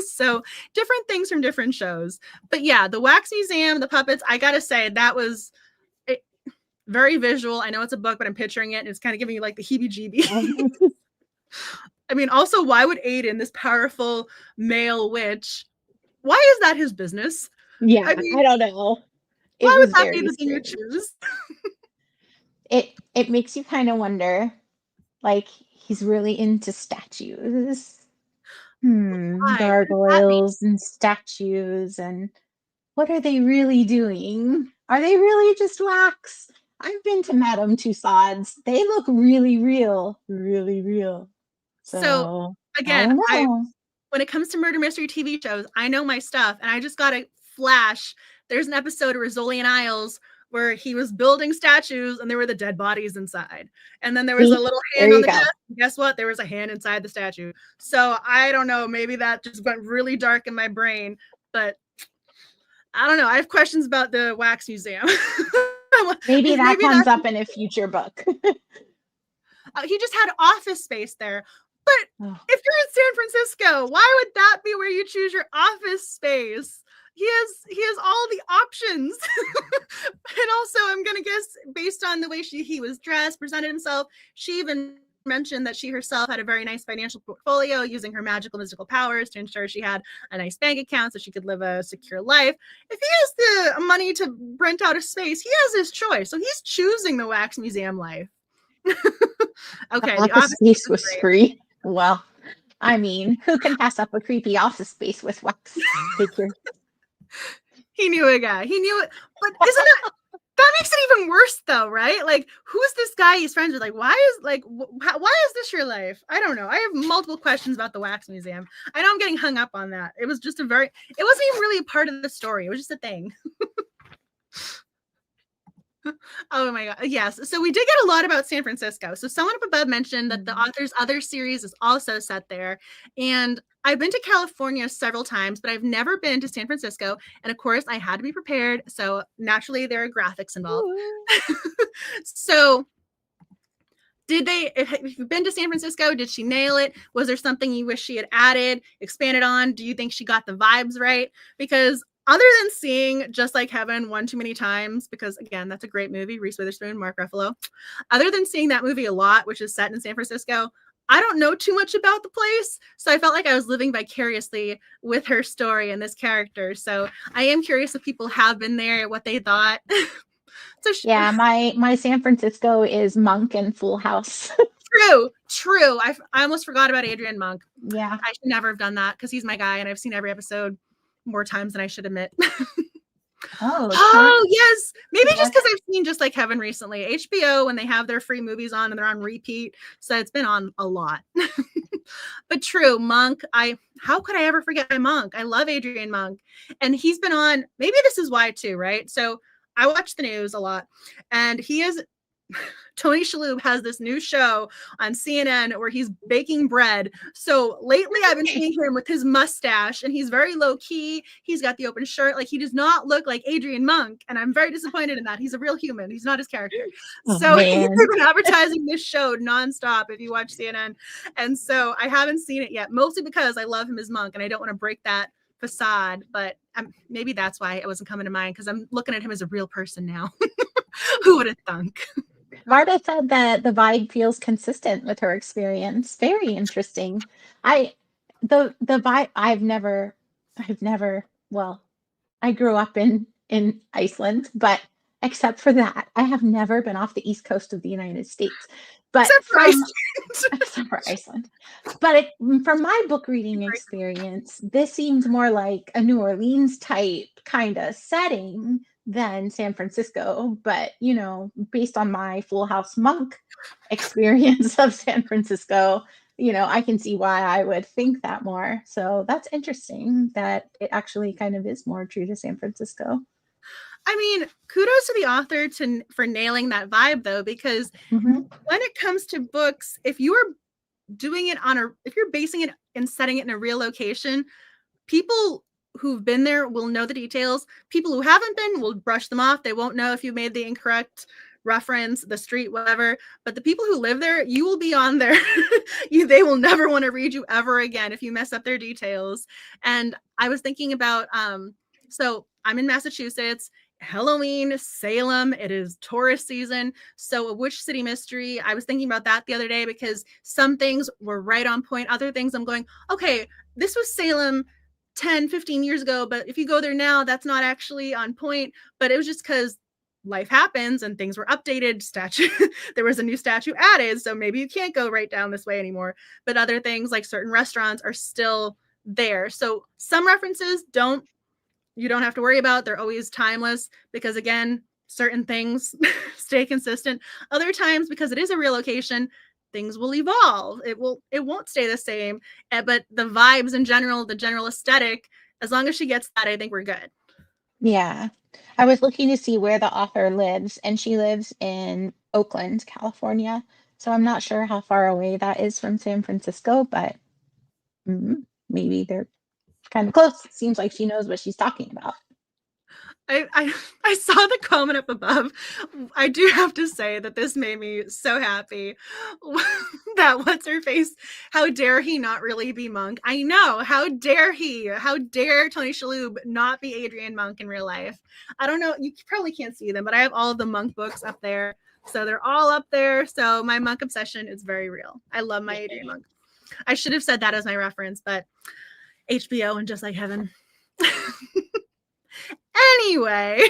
So different things from different shows. But yeah, the Wax Museum, the puppets, I gotta say, that was very visual. I know it's a book, but I'm picturing it and it's kind of giving you like the heebie-jeebies. I mean, also, why would Aidan, this powerful male witch, why is that his business? Yeah, I mean, I don't know. Why would that be the thing you choose? It makes you kind of wonder, like, he's really into statues. Gargoyles and statues, and what are they really doing? Are they really just wax? I've been to Madame Tussauds. They look really real, really real. So again, when it comes to murder mystery TV shows, I know my stuff, and I just got a flash. There's an episode of Rizzoli and Isles where he was building statues and there were the dead bodies inside. And then there was a little hand on the desk. Guess what? There was a hand inside the statue. So I don't know, maybe that just went really dark in my brain, but I don't know. I have questions about the Wax Museum. maybe that comes up in a future book. He just had office space there. But if you're in San Francisco, why would that be where you choose your office space? He has all the options. And also, I'm gonna guess, based on the way he was dressed, presented himself, she even mentioned that she herself had a very nice financial portfolio using her magical mystical powers to ensure she had a nice bank account so she could live a secure life. If he has the money to rent out a space, he has his choice. So he's choosing the Wax Museum life. Okay, the office space was free. Well, I mean, who can pass up a creepy office space with wax figures? He knew a guy. He knew it. But isn't that makes it even worse though, right? Like, who's this guy he's friends with? Like, why is this your life? I don't know. I have multiple questions about the Wax Museum. I know I'm getting hung up on that. It was just it wasn't even really a part of the story. It was just a thing. Oh my god. Yes. So we did get a lot about San Francisco. So someone up above mentioned that the author's other series is also set there. And I've been to California several times, but I've never been to San Francisco. And of course, I had to be prepared. So naturally, there are graphics involved. So if you've been to San Francisco, did she nail it? Was there something you wish she had added, expanded on? Do you think she got the vibes right? Because other than seeing Just Like Heaven one too many times, because again, that's a great movie, Reese Witherspoon, Mark Ruffalo. Other than seeing that movie a lot, which is set in San Francisco, I don't know too much about the place. So I felt like I was living vicariously with her story and this character. So I am curious if people have been there, what they thought. Yeah, my San Francisco is Monk and Full House. True. I almost forgot about Adrian Monk. Yeah. I should never have done that because he's my guy and I've seen every episode more times than I should admit. Oh yes, maybe just because I've seen Just Like Heaven recently. HBO, when they have their free movies on and they're on repeat, so it's been on a lot. But true, Monk. How could I ever forget my Monk? I love Adrian Monk, and he's been on. Maybe this is why too, right? So I watch the news a lot, and he Tony Shalhoub has this new show on CNN where he's baking bread. So lately I've been seeing him with his mustache, and he's very low key. He's got the open shirt. Like, he does not look like Adrian Monk. And I'm very disappointed in that. He's a real human. He's not his character. So he's been advertising this show nonstop if you watch CNN. And so I haven't seen it yet, mostly because I love him as Monk and I don't want to break that facade. But maybe that's why it wasn't coming to mind, because I'm looking at him as a real person now. Who would have thunk? Marta said that the vibe feels consistent with her experience. Very interesting. The vibe, I've never, well, I grew up in Iceland, but except for that, I have never been off the east coast of the United States. But except for Iceland. But from my book reading experience, this seems more like a New Orleans type kind of setting than San Francisco. But, you know, based on my Full House Monk experience of San Francisco, you know, I can see why I would think that more. So that's interesting that it actually kind of is more true to San Francisco. I mean, kudos to the author for nailing that vibe, though, because when it comes to books, if you're doing it if you're basing it and setting it in a real location, people who've been there will know the details. People who haven't been will brush them off. They won't know if you made the incorrect reference, the street, whatever. But the people who live there, you will be on there. They will never want to read you ever again if you mess up their details. And I was thinking about, so I'm in Massachusetts. Halloween, Salem, it is tourist season. So a witch city mystery, I was thinking about that the other day because some things were right on point. Other things I'm going, okay, this was Salem 10, 15 years ago, but if you go there now, that's not actually on point. But it was just because life happens and things were updated. There was a new statue added, so maybe you can't go right down this way anymore. But other things like certain restaurants are still there. So some references you don't have to worry about. They're always timeless because, again, certain things stay consistent. Other times, because it is a real location, things will evolve. It won't stay the same. But the vibes in general, the general aesthetic, as long as she gets that, I think we're good. Yeah. I was looking to see where the author lives, and she lives in Oakland, California. So I'm not sure how far away that is from San Francisco, but maybe they're kind of close. Seems like she knows what she's talking about. I saw the comment up above. I do have to say that this made me so happy. That what's her face? How dare he not really be Monk? I know. How dare he? How dare Tony Shalhoub not be Adrian Monk in real life? I don't know. You probably can't see them, but I have all of the Monk books up there. So they're all up there. So my Monk obsession is very real. I love my Adrian Monk. I should have said that as my reference, but HBO and Just Like Heaven. Anyway,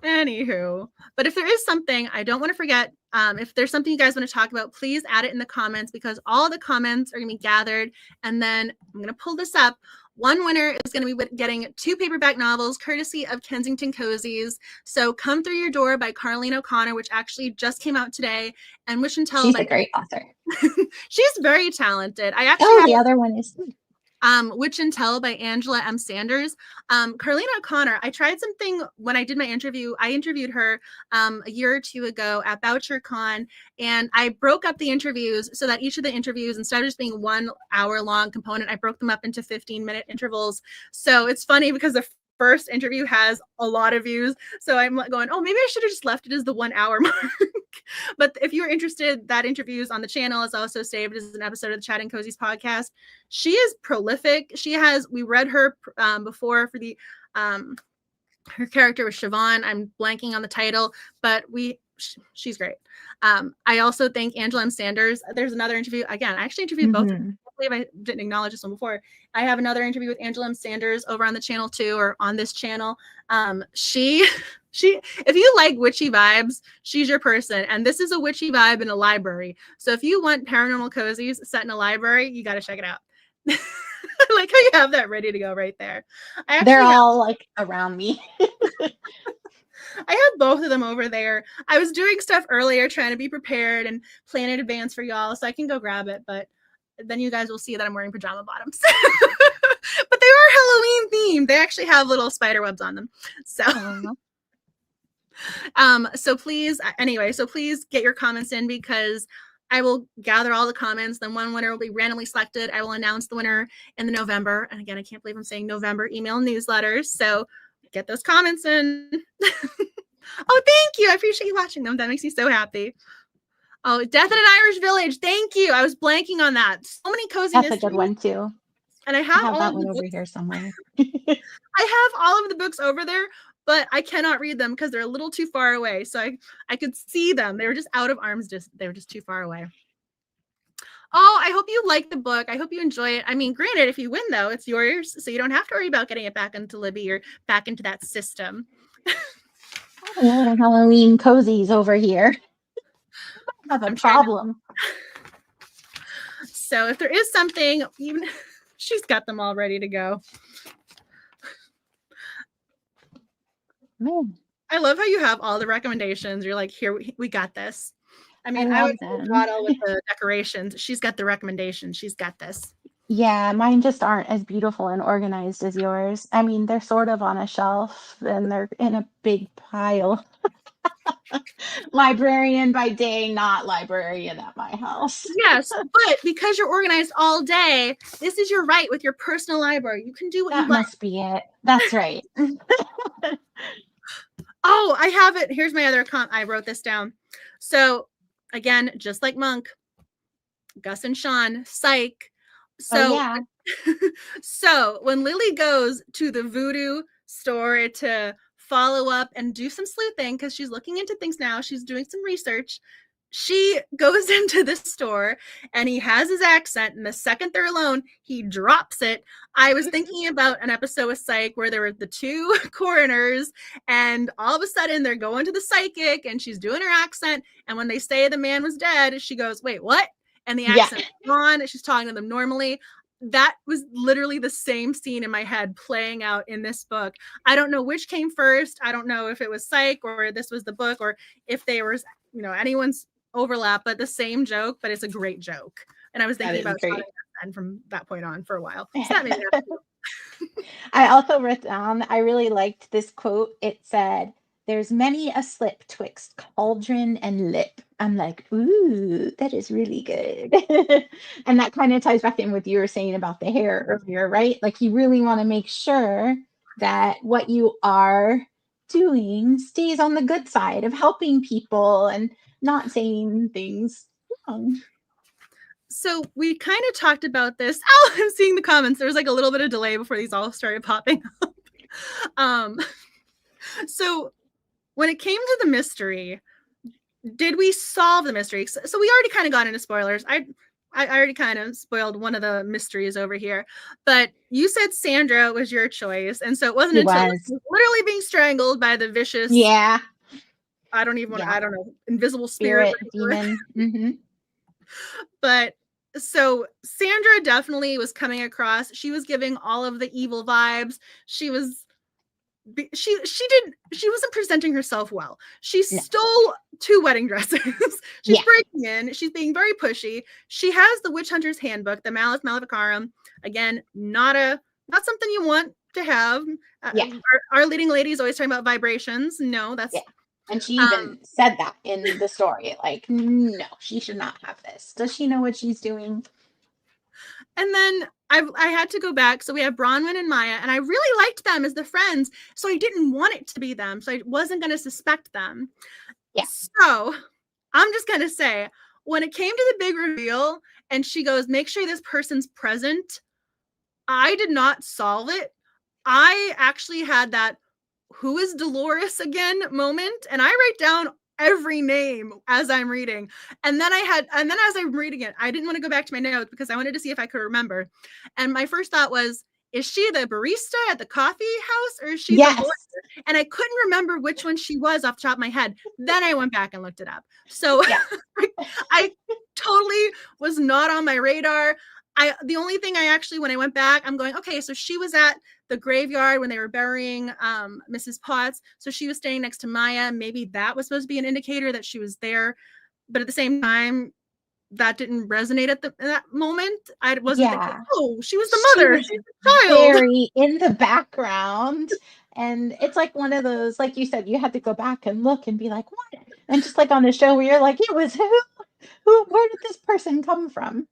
anywho, but if there is something I don't want to forget, if there's something you guys want to talk about, please add it in the comments because all the comments are going to be gathered. And then I'm going to pull this up. One winner is going to be getting 2 paperback novels courtesy of Kensington Cozies. So Come Through Your Door by Carleen O'Connor, which actually just came out today, and Wish and Tell. She's a great author. She's very talented. I actually the other one is Witch and Tell by Angela M. Sanders. Carleen O'Connor, I tried something when I did my interview. I interviewed her a year or 2 ago at BoucherCon, and I broke up the interviews so that each of the interviews, instead of just being 1 hour long component, I broke them up into 15-minute intervals. So it's funny because the first interview has a lot of views. So I'm going, oh, maybe I should have just left it as the 1 hour mark. But if you're interested, that interview is on the channel. It's also saved as an episode of the Chatting Cozies podcast. She is prolific. We read her before for the, her character was Siobhan. I'm blanking on the title, but she's great. I also think Angela M. Sanders. There's another interview. Again, I actually interviewed both. I believe I didn't acknowledge this one before. I have another interview with Angela M. Sanders over on the channel too, or on this channel. If you like witchy vibes, she's your person. And this is a witchy vibe in a library. So if you want paranormal cozies set in a library, you got to check it out. I like how you have that ready to go right there. They're all like around me. I have both of them over there. I was doing stuff earlier, trying to be prepared and plan in advance for y'all, so I can go grab it. But then you guys will see that I'm wearing pajama bottoms. But they are Halloween themed. They actually have little spider webs on them. So So please, anyway, so please get your comments in, because I will gather all the comments. Then one winner will be randomly selected. I will announce the winner in the November. And again, I can't believe I'm saying November email newsletters. So get those comments in. Oh, thank you. I appreciate you watching them. That makes me so happy. Oh, Death in an Irish Village. Thank you. I was blanking on that. So many cozy That's mysteries. a good one too. And I I have have all that of one the over books. here somewhere. I have all of the books over there, but I cannot read them because they're a little too far away. So I could see them. They were just out of arms. They were just too far away. Oh, I hope you like the book. I hope you enjoy it. I mean, granted, if you win, though, it's yours. So you don't have to worry about getting it back into Libby or back into that system. A lot of Halloween cozies over here. I have a problem. So if there is something, even she's got them all ready to go. Man, I love how you have all the recommendations. You're like, here, we got this. I mean, I would love them. bottle with the decorations. She's got the recommendations. She's got this. Yeah, mine just aren't as beautiful and organized as yours. I mean, they're sort of on a shelf and they're in a big pile. Librarian by day, not librarian at my house. Yes, but because you're organized all day, this is your right with your personal library. You can do what you That like. must be it. That's right. Oh, I have it. Here's my other I wrote this down. So again, just like Monk, Gus and Sean, psych. So, yeah. So when Lily goes to the voodoo store to follow up and do some sleuthing, because she's looking into things now, she's doing some research. She goes into the store and he has his accent, and the second they're alone, he drops it. I was thinking about an episode of Psych where there were the two coroners, and all of a sudden they're going to the psychic and she's doing her accent. And when they say the man was dead, she goes, "Wait, what?" And the accent's gone. She's talking to them normally. That was literally the same scene in my head playing out in this book. I don't know which came first. I don't know if it was Psych or this was the book, or if they were, anyone's overlap, but the same joke, but it's a great joke. And I was thinking about Sean and from that point on for a while. So that made me happy. I also wrote down, I really liked this quote. It said, "There's many a slip twixt cauldron and lip." I'm like, ooh, that is really good. And that kind of ties back in with you were saying about the hair earlier, right? Like you really want to make sure that what you are doing stays on the good side of helping people and not saying things wrong. So we kind of talked about this. Oh, I'm seeing the comments. There was like a little bit of delay before these all started popping up. So when it came to the mystery, did we solve the mystery? So we already kind of got into spoilers. I already kind of spoiled one of the mysteries over here, but you said Sandra was your choice, and so it wasn't until she was literally being strangled by the vicious. Yeah. I don't even want to, I don't know, invisible spirit demon. Mm-hmm. But so Sandra definitely was coming across. She was giving all of the evil vibes. She wasn't presenting herself well. She stole 2 wedding dresses. She's breaking in. She's being very pushy. She has the Witch Hunter's Handbook, the Malus Maleficarum. Again, not something you want to have. Our leading lady is always talking about vibrations. No, that's and she even said that in the story. Like, no, she should not have this. Does she know what she's doing? And then I had to go back. So we have Bronwyn and Maya, and I really liked them as the friends. So I didn't want it to be them. So I wasn't going to suspect them. Yeah. So I'm just going to say, when it came to the big reveal and she goes, "Make sure this person's present," I did not solve it. I actually had that "who is Dolores again" moment, and I write down every name as I'm reading. And then as I'm reading it, I didn't want to go back to my notes because I wanted to see if I could remember. And my first thought was, is she the barista at the coffee house, or is she the lawyer? And I couldn't remember which one she was off the top of my head. Then I went back and looked it up. So I totally was not on my radar. The only thing when I went back, I'm going, okay, so she was at the graveyard when they were burying Mrs. Potts. So she was staying next to Maya. Maybe that was supposed to be an indicator that she was there. But at the same time, that didn't resonate at that moment. I wasn't thinking, oh, she was the mother. She's the child. Very in the background. And it's like one of those, like you said, you had to go back and look and be like, what? And just like on the show where you're like, it was where did this person come from?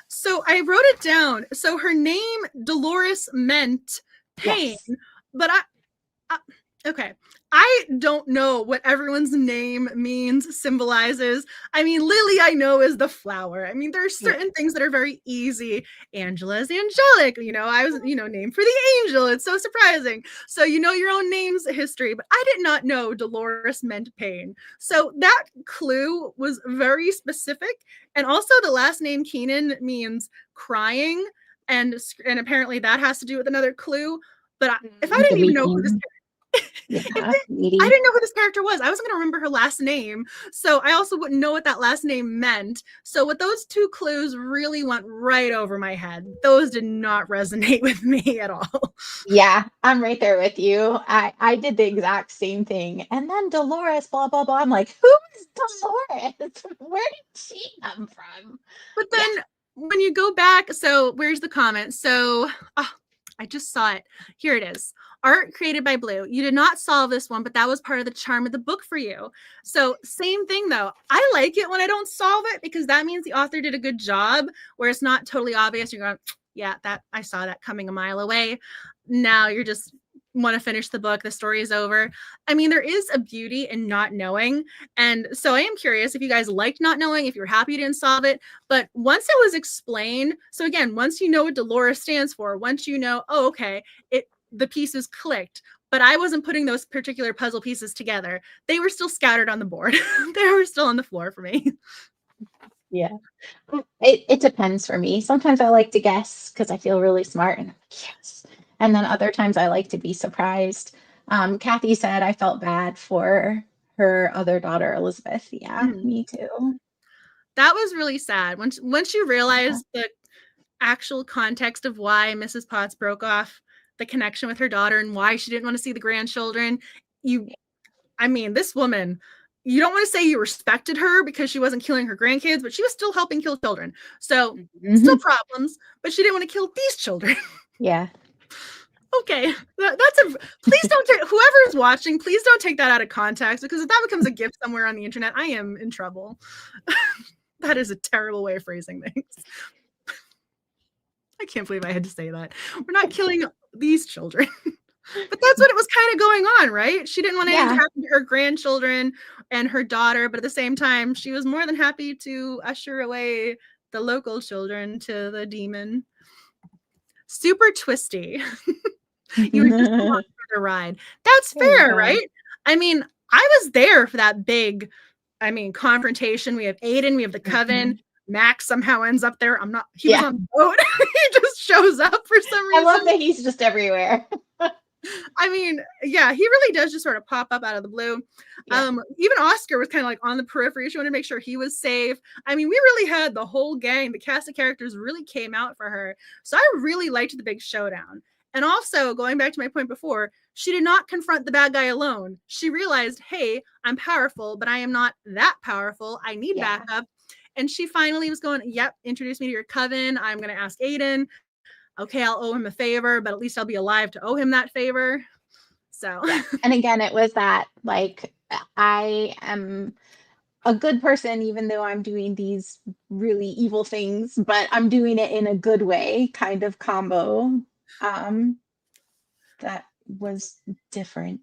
So I wrote it down. So her name, Dolores, meant pain, Yes. but okay. I don't know what everyone's name means, symbolizes. I mean, Lily, I know, is the flower. I mean, there's certain things that are very easy. Angela's angelic. I was, named for the angel. It's so surprising. So you know your own name's history, but I did not know Dolores meant pain. So that clue was very specific. And also the last name Keenan means crying. And apparently that has to do with another clue. But if I didn't even know who this yeah, I didn't know who this character was. I wasn't going to remember her last name. So I also wouldn't know what that last name meant. So with those two clues really went right over my head. Those did not resonate with me at all. Yeah, I'm right there with you. I did the exact same thing. And then Dolores, blah, blah, blah. I'm like, who is Dolores? Where did she come from? But then when you go back, so where's the comment? So I just saw it. Here it is. Art created by Blue. You did not solve this one, but that was part of the charm of the book for you. So same thing though. I like it when I don't solve it because that means the author did a good job where it's not totally obvious. You're going, yeah, that I saw that coming a mile away. Now you're just want to finish the book. The story is over. I mean, there is a beauty in not knowing. And so I am curious if you guys liked not knowing, if you're happy you didn't solve it. But once it was explained, so again, once you know what Dolores stands for, once you know, oh, okay, the pieces clicked, but I wasn't putting those particular puzzle pieces together. They were still scattered on the board. They were still on the floor for me. Yeah. It depends for me. Sometimes I like to guess because I feel really smart and I'm like, yes. And then other times I like to be surprised. Kathy said I felt bad for her other daughter, Elizabeth. Yeah, me too. That was really sad. Once you realize the actual context of why Mrs. Potts broke off the connection with her daughter and why she didn't want to see the grandchildren, I mean, this woman, you don't want to say you respected her because she wasn't killing her grandkids, but she was still helping kill children. So still problems, but she didn't want to kill these children. Yeah. Okay, please don't take, whoever is watching, please don't take that out of context because if that becomes a gift somewhere on the internet, I am in trouble. That is a terrible way of phrasing things. I can't believe I had to say that. We're not killing these children. But that's what it was kind of going on, right? She didn't want anything to happen to her grandchildren and her daughter, but at the same time, she was more than happy to usher away the local children to the demon. Super twisty. You were just along for the ride. That's fair, right? I mean, I was there for that big, confrontation. We have Aidan, we have the coven. Max somehow ends up there. He was on the boat. He just shows up for some reason. I love that he's just everywhere. I mean, yeah, he really does just sort of pop up out of the blue. Yeah. Even Oscar was kind of like on the periphery. She wanted to make sure he was safe. I mean, we really had the whole gang. The cast of characters really came out for her. So I really liked the big showdown. And also, going back to my point before, she did not confront the bad guy alone. She realized, hey, I'm powerful, but I am not that powerful. I need backup. And she finally was going, yep, introduce me to your coven. I'm going to ask Aidan. Okay, I'll owe him a favor, but at least I'll be alive to owe him that favor. So, and again, it was that, like, I am a good person, even though I'm doing these really evil things, but I'm doing it in a good way kind of combo. That was different.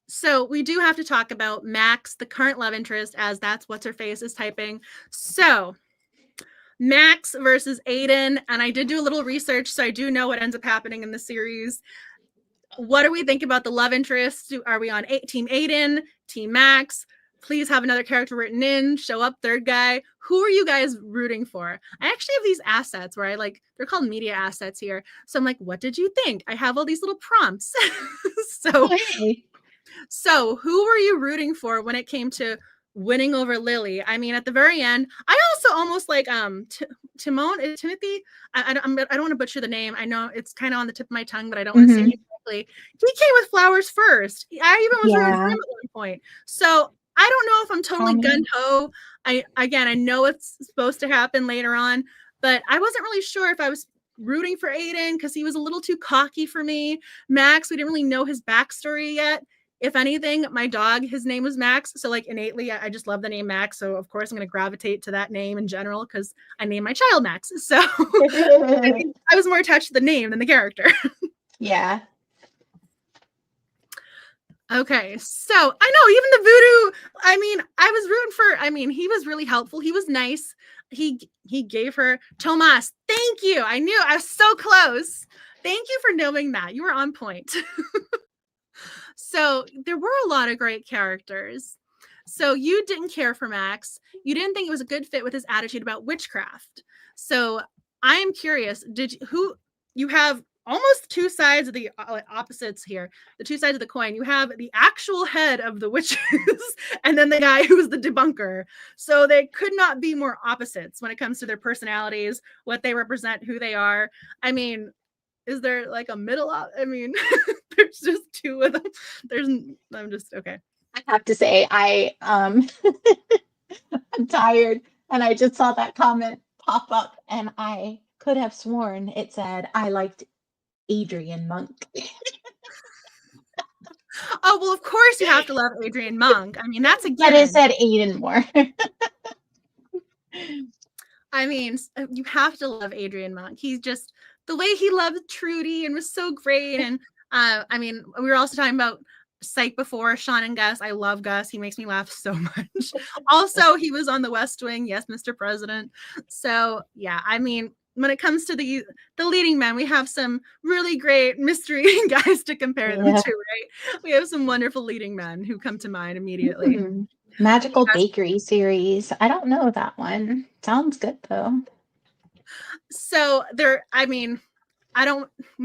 So we do have to talk about Max, the current love interest, as that's what's her face is typing. So Max versus Aidan, and I did do a little research, so I do know what ends up happening in the series. What do we think about the love interest? Are we on Team Aidan, Team Max? Please have another character written in, show up, third guy. Who are you guys rooting for? I actually have these assets where they're called media assets here. So I'm like, what did you think? I have all these little prompts. So who were you rooting for when it came to winning over Lily? I mean, at the very end, I also almost like Timothy. I don't want to butcher the name. I know it's kind of on the tip of my tongue, but I don't want to say it correctly. He came with flowers first. I even was rooting for him at one point. So I don't know if I'm totally gung-ho. I know it's supposed to happen later on, but I wasn't really sure if I was rooting for Aidan because he was a little too cocky for me. Max, we didn't really know his backstory yet. If anything, my dog, his name was Max. So like innately, I just love the name Max. So of course I'm going to gravitate to that name in general because I named my child Max. So I was more attached to the name than the character. Yeah. Okay, so I know even the voodoo. I mean, I was rooting for. I mean, he was really helpful. He was nice. He gave her Tomas. Thank you. I knew I was so close. Thank you for knowing that. You were on point. So there were a lot of great characters. So you didn't care for Max. You didn't think it was a good fit with his attitude about witchcraft. So I am curious. You have almost two sides of the opposites here, the two sides of the coin. You have the actual head of the witches and then the guy who's the debunker. So they could not be more opposites when it comes to their personalities, what they represent, who they are. I mean, is there like a middle? I mean, there's just two of them. I'm just okay. I have to say, I'm tired, and I just saw that comment pop up, and I could have sworn it said I liked Adrian Monk. Oh, well, of course you have to love Adrian Monk. I mean, that's a given. But it said Aidan more. I mean, you have to love Adrian Monk. He's just the way he loved Trudy and was so great. And I mean, we were also talking about Psych before, Sean and Gus. I love Gus. He makes me laugh so much. Also, he was on the West Wing. Yes, Mr. President. So yeah, I mean, when it comes to the leading men, we have some really great mystery guys to compare them to, right? We have some wonderful leading men who come to mind immediately. Mm-hmm. Magical Bakery series. I don't know that one. Sounds good though. So when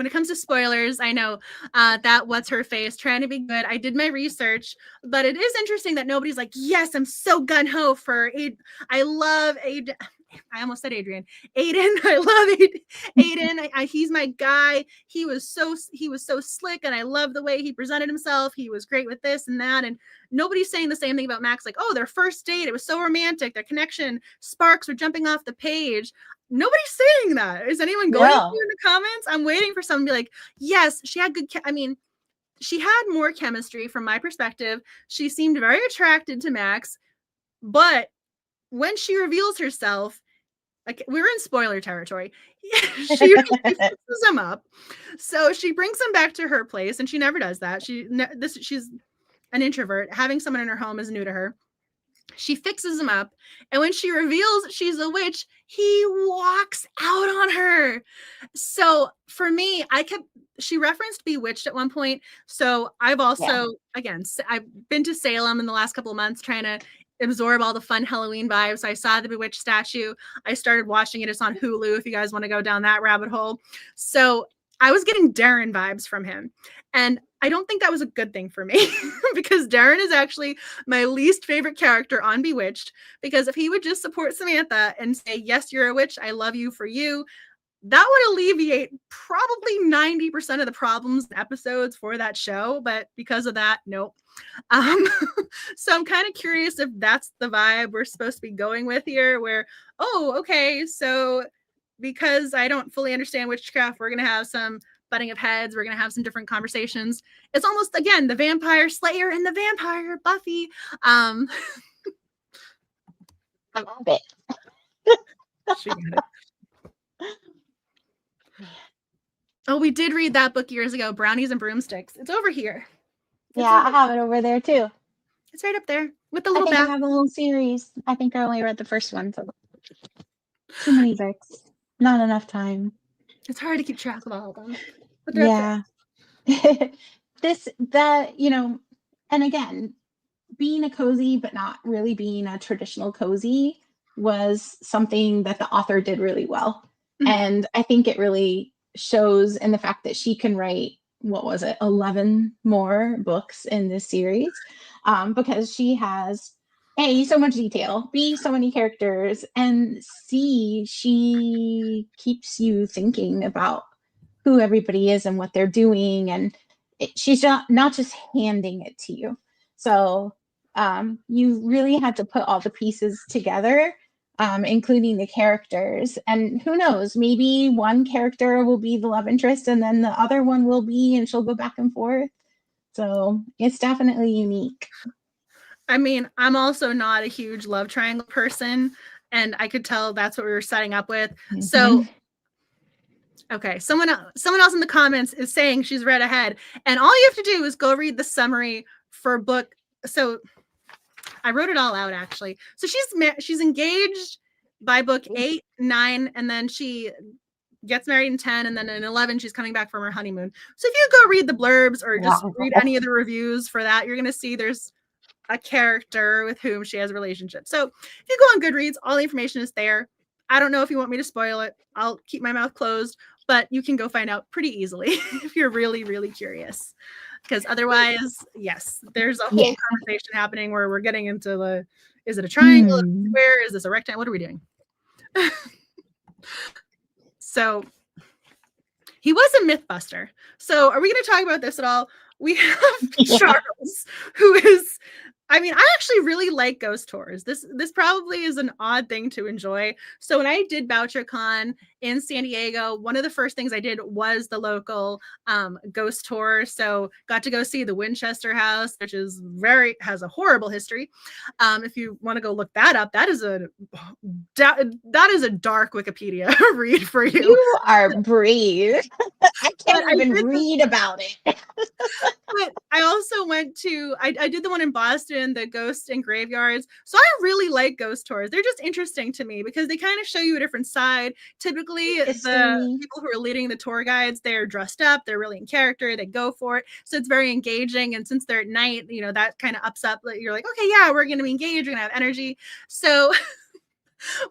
it comes to spoilers, I know that what's her face trying to be good. I did my research, but it is interesting that nobody's like, yes, I'm so gun-ho for I love Aidan. I almost said Adrian. Aidan. I love Aidan. He's my guy. He was so slick, and I love the way he presented himself. He was great with this and that. And nobody's saying the same thing about Max. Like, oh, their first date, it was so romantic. Their connection, sparks were jumping off the page. Nobody's saying that. Is anyone going to in the comments? I'm waiting for someone to be like, yes, she had good. She had more chemistry from my perspective. She seemed very attracted to Max, but when she reveals herself, like we're in spoiler territory, she fixes him up. So she brings him back to her place, and she never does that. She's an introvert. Having someone in her home is new to her. She fixes him up, and when she reveals she's a witch, he walks out on her. So for me, she referenced Bewitched at one point. So I've also, again, I've been to Salem in the last couple of months trying to absorb all the fun Halloween vibes. I saw the Bewitched statue. I started watching it. It's on Hulu if you guys want to go down that rabbit hole. So I was getting Darren vibes from him. And I don't think that was a good thing for me because Darren is actually my least favorite character on Bewitched, because if he would just support Samantha and say, yes, you're a witch, I love you for you, that would alleviate probably 90% of the problems and episodes for that show. But because of that, nope. So I'm kind of curious if that's the vibe we're supposed to be going with here, where, oh, okay, so because I don't fully understand witchcraft, we're going to have some butting of heads. We're going to have some different conversations. It's almost, again, the vampire slayer and the vampire Buffy. I love it. She got it. Oh, we did read that book years ago, Brownies and Broomsticks. It's over here. I have it over there too. It's right up there with the little I have a little series. I think I only read the first one, so too many books. Not enough time. It's hard to keep track of all of them. Yeah. And again, being a cozy, but not really being a traditional cozy, was something that the author did really well. Mm-hmm. And I think it really shows in the fact that she can write, 11 more books in this series, because she has A, so much detail, B, so many characters, and C, she keeps you thinking about who everybody is and what they're doing, and she's not just handing it to you. So you really had to put all the pieces together including the characters. And who knows, maybe one character will be the love interest and then the other one will be, and she'll go back and forth. So it's definitely unique. I mean, I'm also not a huge love triangle person, and I could tell that's what we were setting up with. Mm-hmm. So, okay, someone else in the comments is saying she's read ahead, and all you have to do is go read the summary for book. So I wrote it all out actually. So she's engaged by book 8, 9, and then she gets married in 10, and then in 11 she's coming back from her honeymoon. So if you go read the blurbs or just read any of the reviews for that, you're going to see there's a character with whom she has a relationship. So if you go on Goodreads, all the information is there. I don't know if you want me to spoil it. I'll keep my mouth closed, but you can go find out pretty easily if you're really, really curious. Because otherwise, yes, there's a whole conversation happening where we're getting into the, is it a triangle? Where is this a rectangle? What are we doing? So he was a mythbuster. So are we going to talk about this at all? We have Charles, who is, I mean, I actually really like ghost tours. This probably is an odd thing to enjoy. So when I did BoucherCon in San Diego, one of the first things I did was the local ghost tour. So got to go see the Winchester House, which is has a horrible history. If you want to go look that up, that is a dark Wikipedia read for you. You are brave. I can't even read about it. But I also went to, I did the one in Boston, the ghosts and graveyards. So I really like ghost tours. They're just interesting to me because they kind of show you a different side. Typically, the people who are leading the tour guides, they're dressed up, they're really in character, they go for it. So it's very engaging. And since they're at night, you know, that kind of ups up. You're like, okay, yeah, we're going to be engaged, we're going to have energy. So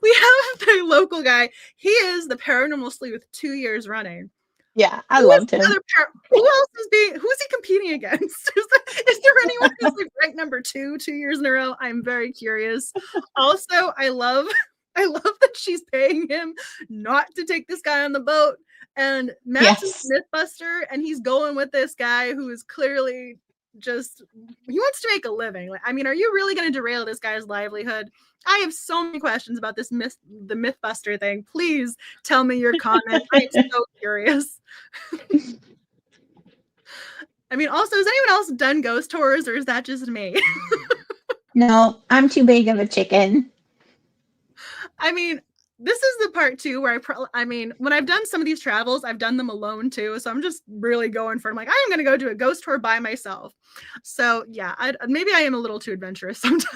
we have the local guy. He is the paranormal sleuth 2 years running. Yeah, I loved him. Who else is who's he competing against? Is there anyone who's like ranked number 2 years in a row? I'm very curious. Also, I love that she's paying him not to take this guy on the boat. And Matt's a mythbuster, and he's going with this guy who is clearly just, he wants to make a living. Like, I mean, are you really going to derail this guy's livelihood? I have so many questions about this the mythbuster thing. Please tell me your comments. I'm so curious. I mean, also, has anyone else done ghost tours, or is that just me? No, I'm too big of a chicken. I mean, this is the part too where I mean, when I've done some of these travels, I've done them alone too. So I'm just really going for it. I'm like, I am going to go do a ghost tour by myself. So yeah, maybe I am a little too adventurous sometimes.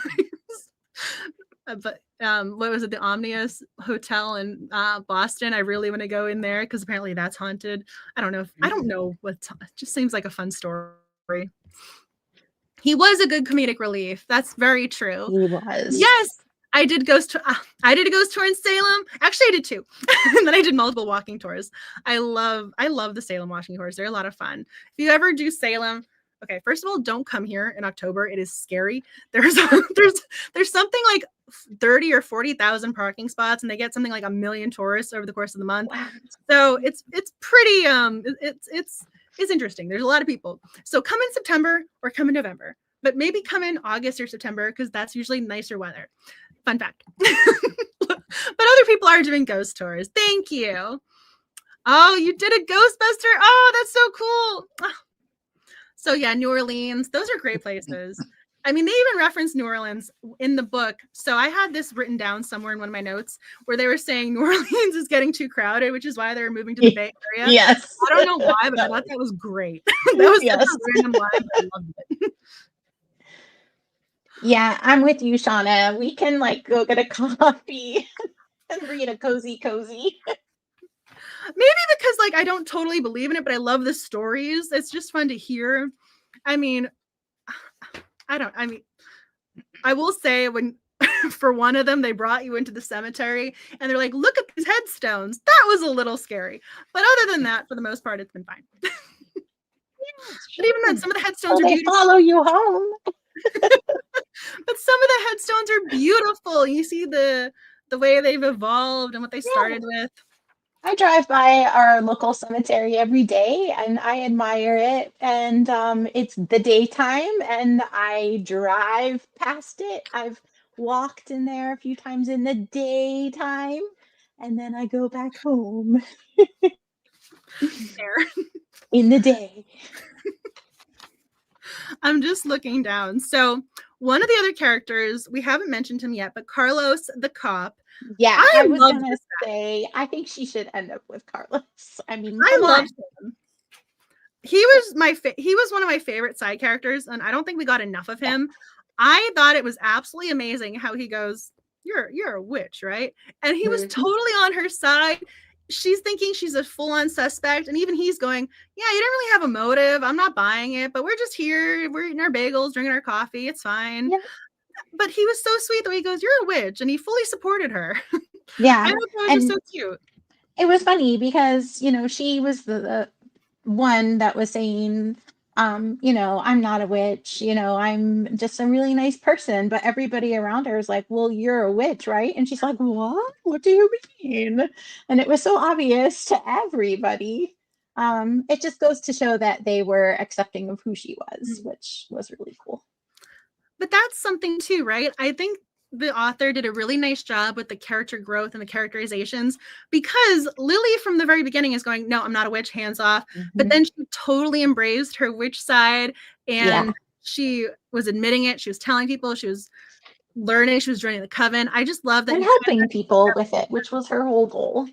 But what was it? The Omnius Hotel in Boston. I really want to go in there because apparently that's haunted. I don't know what. It just seems like a fun story. He was a good comedic relief. That's very true. He was. Yes. I did a ghost tour in Salem. Actually, I did 2. And then I did multiple walking tours. I love the Salem walking tours. They're a lot of fun. If you ever do Salem, okay, first of all, don't come here in October. It is scary. There's something like 30 or 40,000 parking spots, and they get something like 1 million tourists over the course of the month. Wow. So it's pretty it's interesting. There's a lot of people. So come in September or come in November, but maybe come in August or September because that's usually nicer weather. Fun fact. But other people are doing ghost tours. Thank you. Oh, you did a Ghostbuster. Oh, that's so cool. Oh. So yeah, New Orleans. Those are great places. I mean, they even reference New Orleans in the book. So I had this written down somewhere in one of my notes where they were saying New Orleans is getting too crowded, which is why they were moving to the Bay Area. Yes. I don't know why, but I thought that was great. That was such a random line, but I loved it. Yeah, I'm with you, Shauna. We can like go get a coffee and read a cozy. Maybe because like I don't totally believe in it, but I love the stories. It's just fun to hear. I mean, I will say when for one of them, they brought you into the cemetery and they're like, look at these headstones. That was a little scary. But other than that, for the most part, it's been fine. But even then, some of the headstones are beautiful. They follow you home. But some of the headstones are beautiful. You see the way they've evolved and what they started with. I drive by our local cemetery every day and I admire it. And it's the daytime and I drive past it. I've walked in there a few times in the daytime, and then I go back home Fair. in the day. I'm just looking down. So one of the other characters, we haven't mentioned him yet, but Carlos the cop. Yeah, I I was love gonna this guy. say, I think she should end up with Carlos. I mean, I come love on. him. He was one of my favorite side characters, and I don't think we got enough of him. I thought it was absolutely amazing how he goes, you're a witch, right? And he was totally on her side. She's thinking she's a full-on suspect, and even he's going, yeah, you didn't really have a motive. I'm not buying it, but we're just here. We're eating our bagels, drinking our coffee. It's fine. Yep. But he was so sweet that he goes, you're a witch, and he fully supported her. Yeah. I thought that was And just so cute. it was funny because, you know, she was the one that was saying, you know, I'm not a witch, you know, I'm just a really nice person. But everybody around her is like, well, you're a witch, right? And she's like, what? What do you mean? And it was so obvious to everybody. It just goes to show that they were accepting of who she was, which was really cool. But that's something too, right? I think the author did a really nice job with the character growth and the characterizations, because Lily from the very beginning is going, no, I'm not a witch, hands off. But then she totally embraced her witch side, and she was admitting it. She was telling people, she was learning, she was joining the coven. I just love that. And helping people with it, which was her whole goal.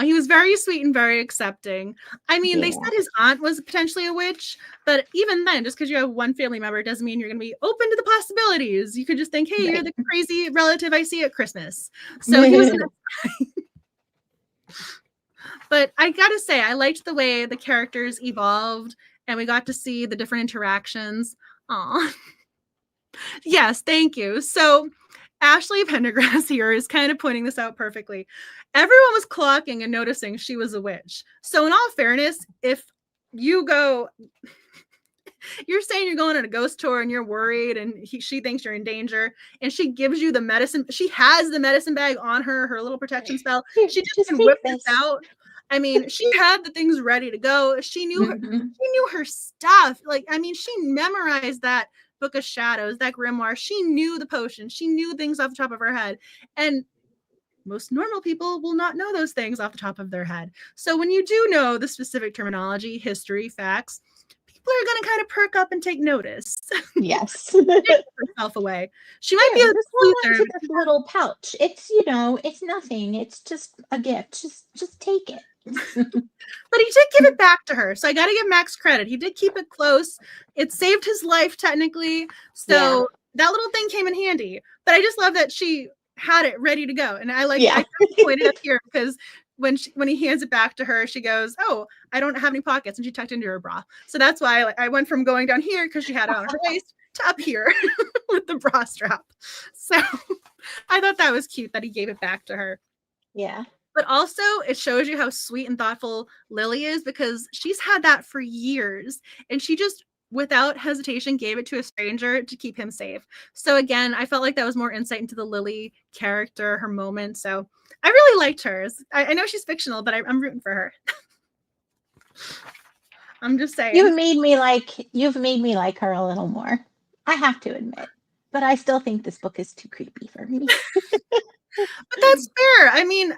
He was very sweet and very accepting. I mean, they said his aunt was potentially a witch, but even then, just because you have one family member doesn't mean you're going to be open to the possibilities. You could just think, hey, you're the crazy relative I see at Christmas. So he was But I gotta say, I liked the way the characters evolved, and we got to see the different interactions. Aw. Yes, thank you. So Ashley Pendergrass here is kind of pointing this out perfectly. Everyone was clocking and noticing she was a witch. So in all fairness, if you go, you're saying you're going on a ghost tour and you're worried and she thinks you're in danger, and she gives you the medicine. She has the medicine bag on her, her little protection spell. She just can whip this out. I mean, she had the things ready to go. She knew her stuff. Like, I mean, she memorized that Book of Shadows, that grimoire. She knew the potion. She knew things off the top of her head. And most normal people will not know those things off the top of their head. So when you do know the specific terminology, history, facts, people are going to kind of perk up and take notice. Yes. Herself away. She might be a sleuth. This little pouch. It's, you know, it's nothing. It's just a gift. Just take it. But he did give it back to her. So I got to give Max credit. He did keep it close. It saved his life technically. So that little thing came in handy. But I just love that she had it ready to go. And I like I pointed up here because when he hands it back to her, she goes, oh, I don't have any pockets. And she tucked into her bra. So that's why I went from going down here because she had it on her waist to up here with the bra strap. So I thought that was cute that he gave it back to her. Yeah. But also it shows you how sweet and thoughtful Lily is, because she's had that for years. And she just, without hesitation, gave it to a stranger to keep him safe. So again, I felt like that was more insight into the Lily character, her moment. So I really liked hers. I know she's fictional, but I'm rooting for her. I'm just saying. You've made me like her a little more. I have to admit. But I still think this book is too creepy for me. But that's fair. I mean,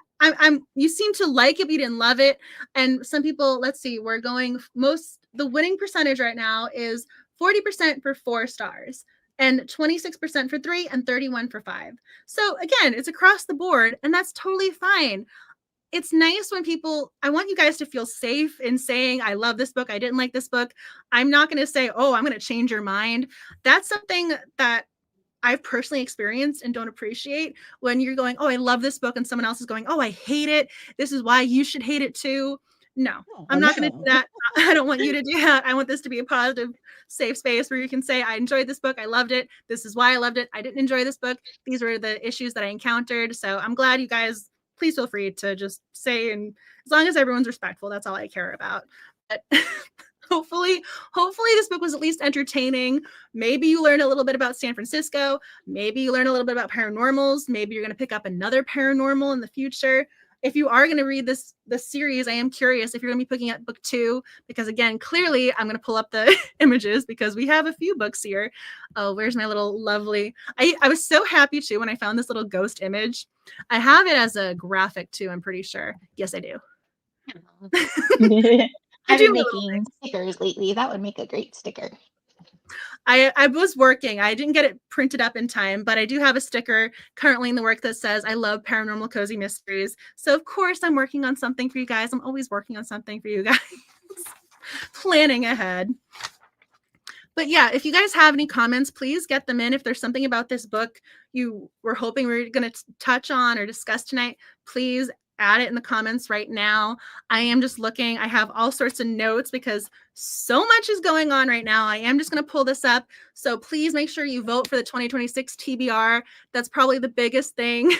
you seem to like it, but you didn't love it. And some people, let's see, the winning percentage right now is 40% for 4 stars and 26% for 3 and 31 for 5. So again, it's across the board, and that's totally fine. It's nice when I want you guys to feel safe in saying, I love this book, I didn't like this book. I'm not going to say, oh, I'm going to change your mind. That's something that I've personally experienced and don't appreciate, when you're going, oh, I love this book, and someone else is going, oh, I hate it. This is why you should hate it too. No, I'm not going to do that. I don't want you to do that. I want this to be a positive, safe space where you can say, I enjoyed this book. I loved it. This is why I loved it. I didn't enjoy this book. These were the issues that I encountered. So I'm glad you guys, please feel free to just say, and as long as everyone's respectful, that's all I care about. But hopefully this book was at least entertaining. Maybe you learned a little bit about San Francisco. Maybe you learned a little bit about paranormals. Maybe you're going to pick up another paranormal in the future. if you are going to read this series, I am curious if you're going to be picking up book 2, because again, clearly I'm going to pull up the images because we have a few books here. Oh, where's my little lovely, I was so happy too when I found this little ghost image. I have it as a graphic too, I'm pretty sure. Yes, I do. I I've do been making stickers lately. That would make a great sticker. I was working. I didn't get it printed up in time, but I do have a sticker currently in the work that says, I love paranormal cozy mysteries. So of course I'm working on something for you guys. I'm always working on something for you guys. Planning ahead. But yeah, if you guys have any comments, please get them in. If there's something about this book you were hoping we were going to touch on or discuss tonight, please add it in the comments right now. I am just looking. I have all sorts of notes because so much is going on right now. I am just going to pull this up. So please make sure you vote for the 2026 TBR. That's probably the biggest thing.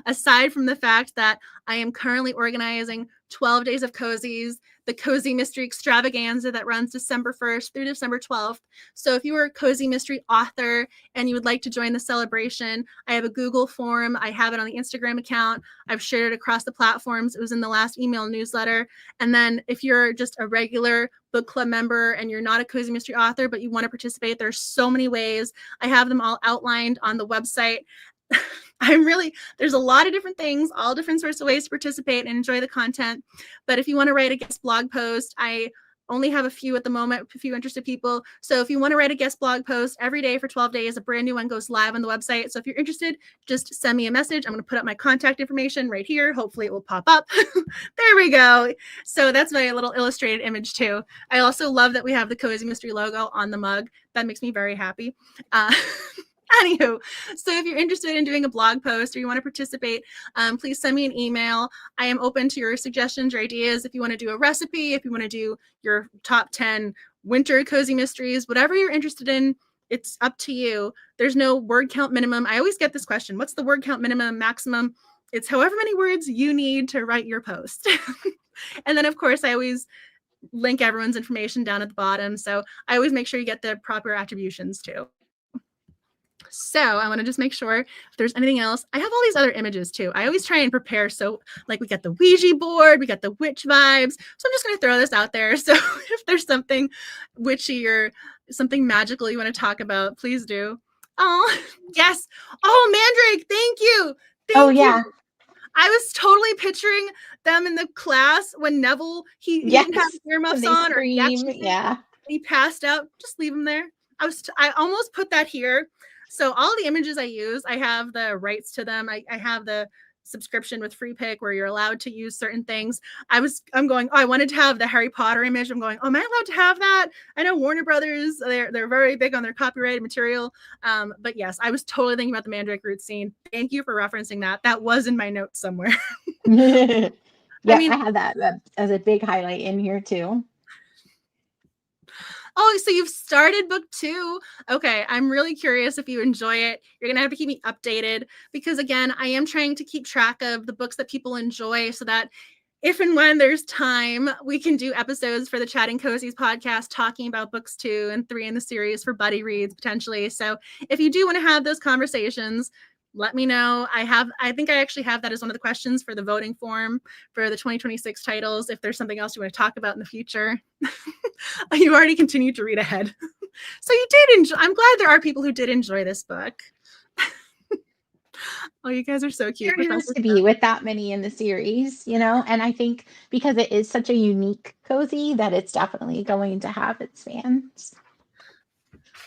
Aside from the fact that I am currently organizing 12 Days of Cozies, the Cozy Mystery Extravaganza that runs December 1st through December 12th. So if you are a cozy mystery author and you would like to join the celebration, I have a Google form. I have it on the Instagram account. I've shared it across the platforms. It was in the last email newsletter. And then if you're just a regular book club member and you're not a cozy mystery author, but you want to participate, there's so many ways. I have them all outlined on the website. There's a lot of different things, all different sorts of ways to participate and enjoy the content. But if you want to write a guest blog post, I only have a few at the moment, a few interested people. So if you want to write a guest blog post every day for 12 days, a brand new one goes live on the website. So if you're interested, just send me a message. I'm going to put up my contact information right here. Hopefully it will pop up. There we go. So that's my little illustrated image too. I also love that we have the Cozy Mystery logo on the mug. That makes me very happy. Anywho, so if you're interested in doing a blog post or you want to participate, please send me an email. I am open to your suggestions or ideas. If you want to do a recipe, if you want to do your top 10 winter cozy mysteries, whatever you're interested in, it's up to you. There's no word count minimum. I always get this question. What's the word count minimum, maximum? It's however many words you need to write your post. And then, of course, I always link everyone's information down at the bottom. So I always make sure you get the proper attributions too. So I want to just make sure if there's anything else. I have all these other images too. I always try and prepare. So like we got the Ouija board, we got the witch vibes. So I'm just going to throw this out there. So if there's something witchy or something magical you want to talk about, please do. Oh, yes. Oh, Mandrake. Thank you. Thank you. I was totally picturing them in the class when Neville, he didn't have earmuffs on, or he passed out. Just leave him there. I almost put that here. So all the images I use, I have the rights to them. I have the subscription with Free Pick where you're allowed to use certain things. I'm going, oh, I wanted to have the Harry Potter image. I'm going, oh, am I allowed to have that? I know Warner Brothers, they're very big on their copyrighted material. But yes, I was totally thinking about the Mandrake Root scene. Thank you for referencing that. That was in my notes somewhere. Yeah, I had that as a big highlight in here too. Oh, so you've started book 2. Okay, I'm really curious if you enjoy it. You're going to have to keep me updated because, again, I am trying to keep track of the books that people enjoy so that if and when there's time, we can do episodes for the Chatting Cozies podcast talking about books 2 and 3 in the series for buddy reads potentially. So if you do want to have those conversations, let me know. I think I actually have that as one of the questions for the voting form for the 2026 titles. If there's something else you want to talk about in the future, you already continued to read ahead. So you did enjoy. I'm glad there are people who did enjoy this book. Oh, you guys are so cute. There has to be with that many in the series, and I think because it is such a unique cozy that it's definitely going to have its fans.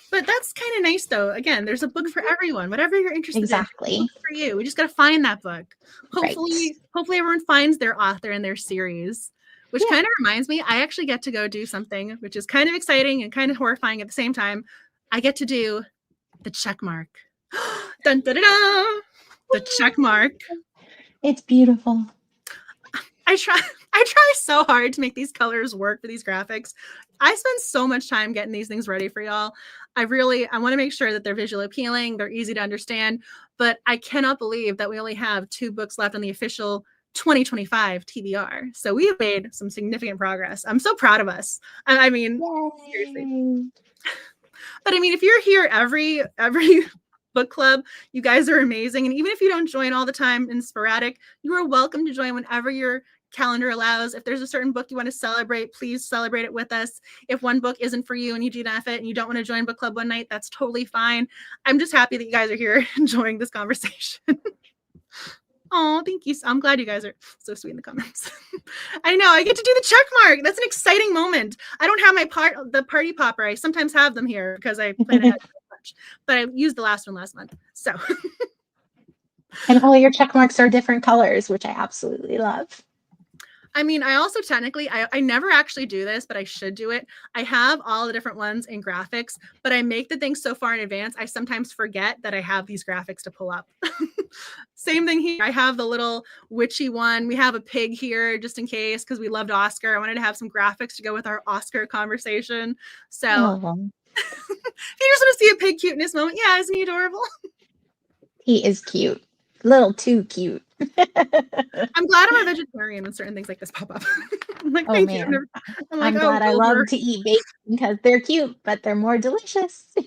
But that's kind of nice, though. Again, there's a book for everyone. Whatever you're interested in, for you. We just got to find that book. Hopefully everyone finds their author and their series, which kind of reminds me, I actually get to go do something, which is kind of exciting and kind of horrifying at the same time. I get to do the check mark. Dun, dun, dun, dun. The check mark. It's beautiful. I try so hard to make these colors work for these graphics. I spend so much time getting these things ready for y'all. I want to make sure that they're visually appealing, they're easy to understand, but I cannot believe that we only have 2 books left on the official 2025 TBR. So we have made some significant progress. I'm so proud of us. I mean, seriously. But I mean, if you're here every book club. You guys are amazing. And even if you don't join all the time and sporadic, you are welcome to join whenever your calendar allows. If there's a certain book you want to celebrate, please celebrate it with us. If one book isn't for you and you DNF it and you don't want to join book club one night, that's totally fine. I'm just happy that you guys are here enjoying this conversation. Oh, thank you. I'm glad you guys are so sweet in the comments. I know I get to do the check mark. That's an exciting moment. I don't have the party popper. I sometimes have them here because I plan ahead so much, but I used the last one last month. So, and all your check marks are different colors, which I absolutely love. I mean, I also technically, I never actually do this, but I should do it. I have all the different ones in graphics, but I make the things so far in advance, I sometimes forget that I have these graphics to pull up. Same thing here. I have the little witchy one. We have a pig here just in case because we loved Oscar. I wanted to have some graphics to go with our Oscar conversation. So if you just want to see a pig cuteness moment, yeah, isn't he adorable? He is cute. A little too cute. I'm glad I'm a vegetarian when certain things like this pop up. I'm like, thank you. I'm glad I love to eat bacon because they're cute, but they're more delicious. And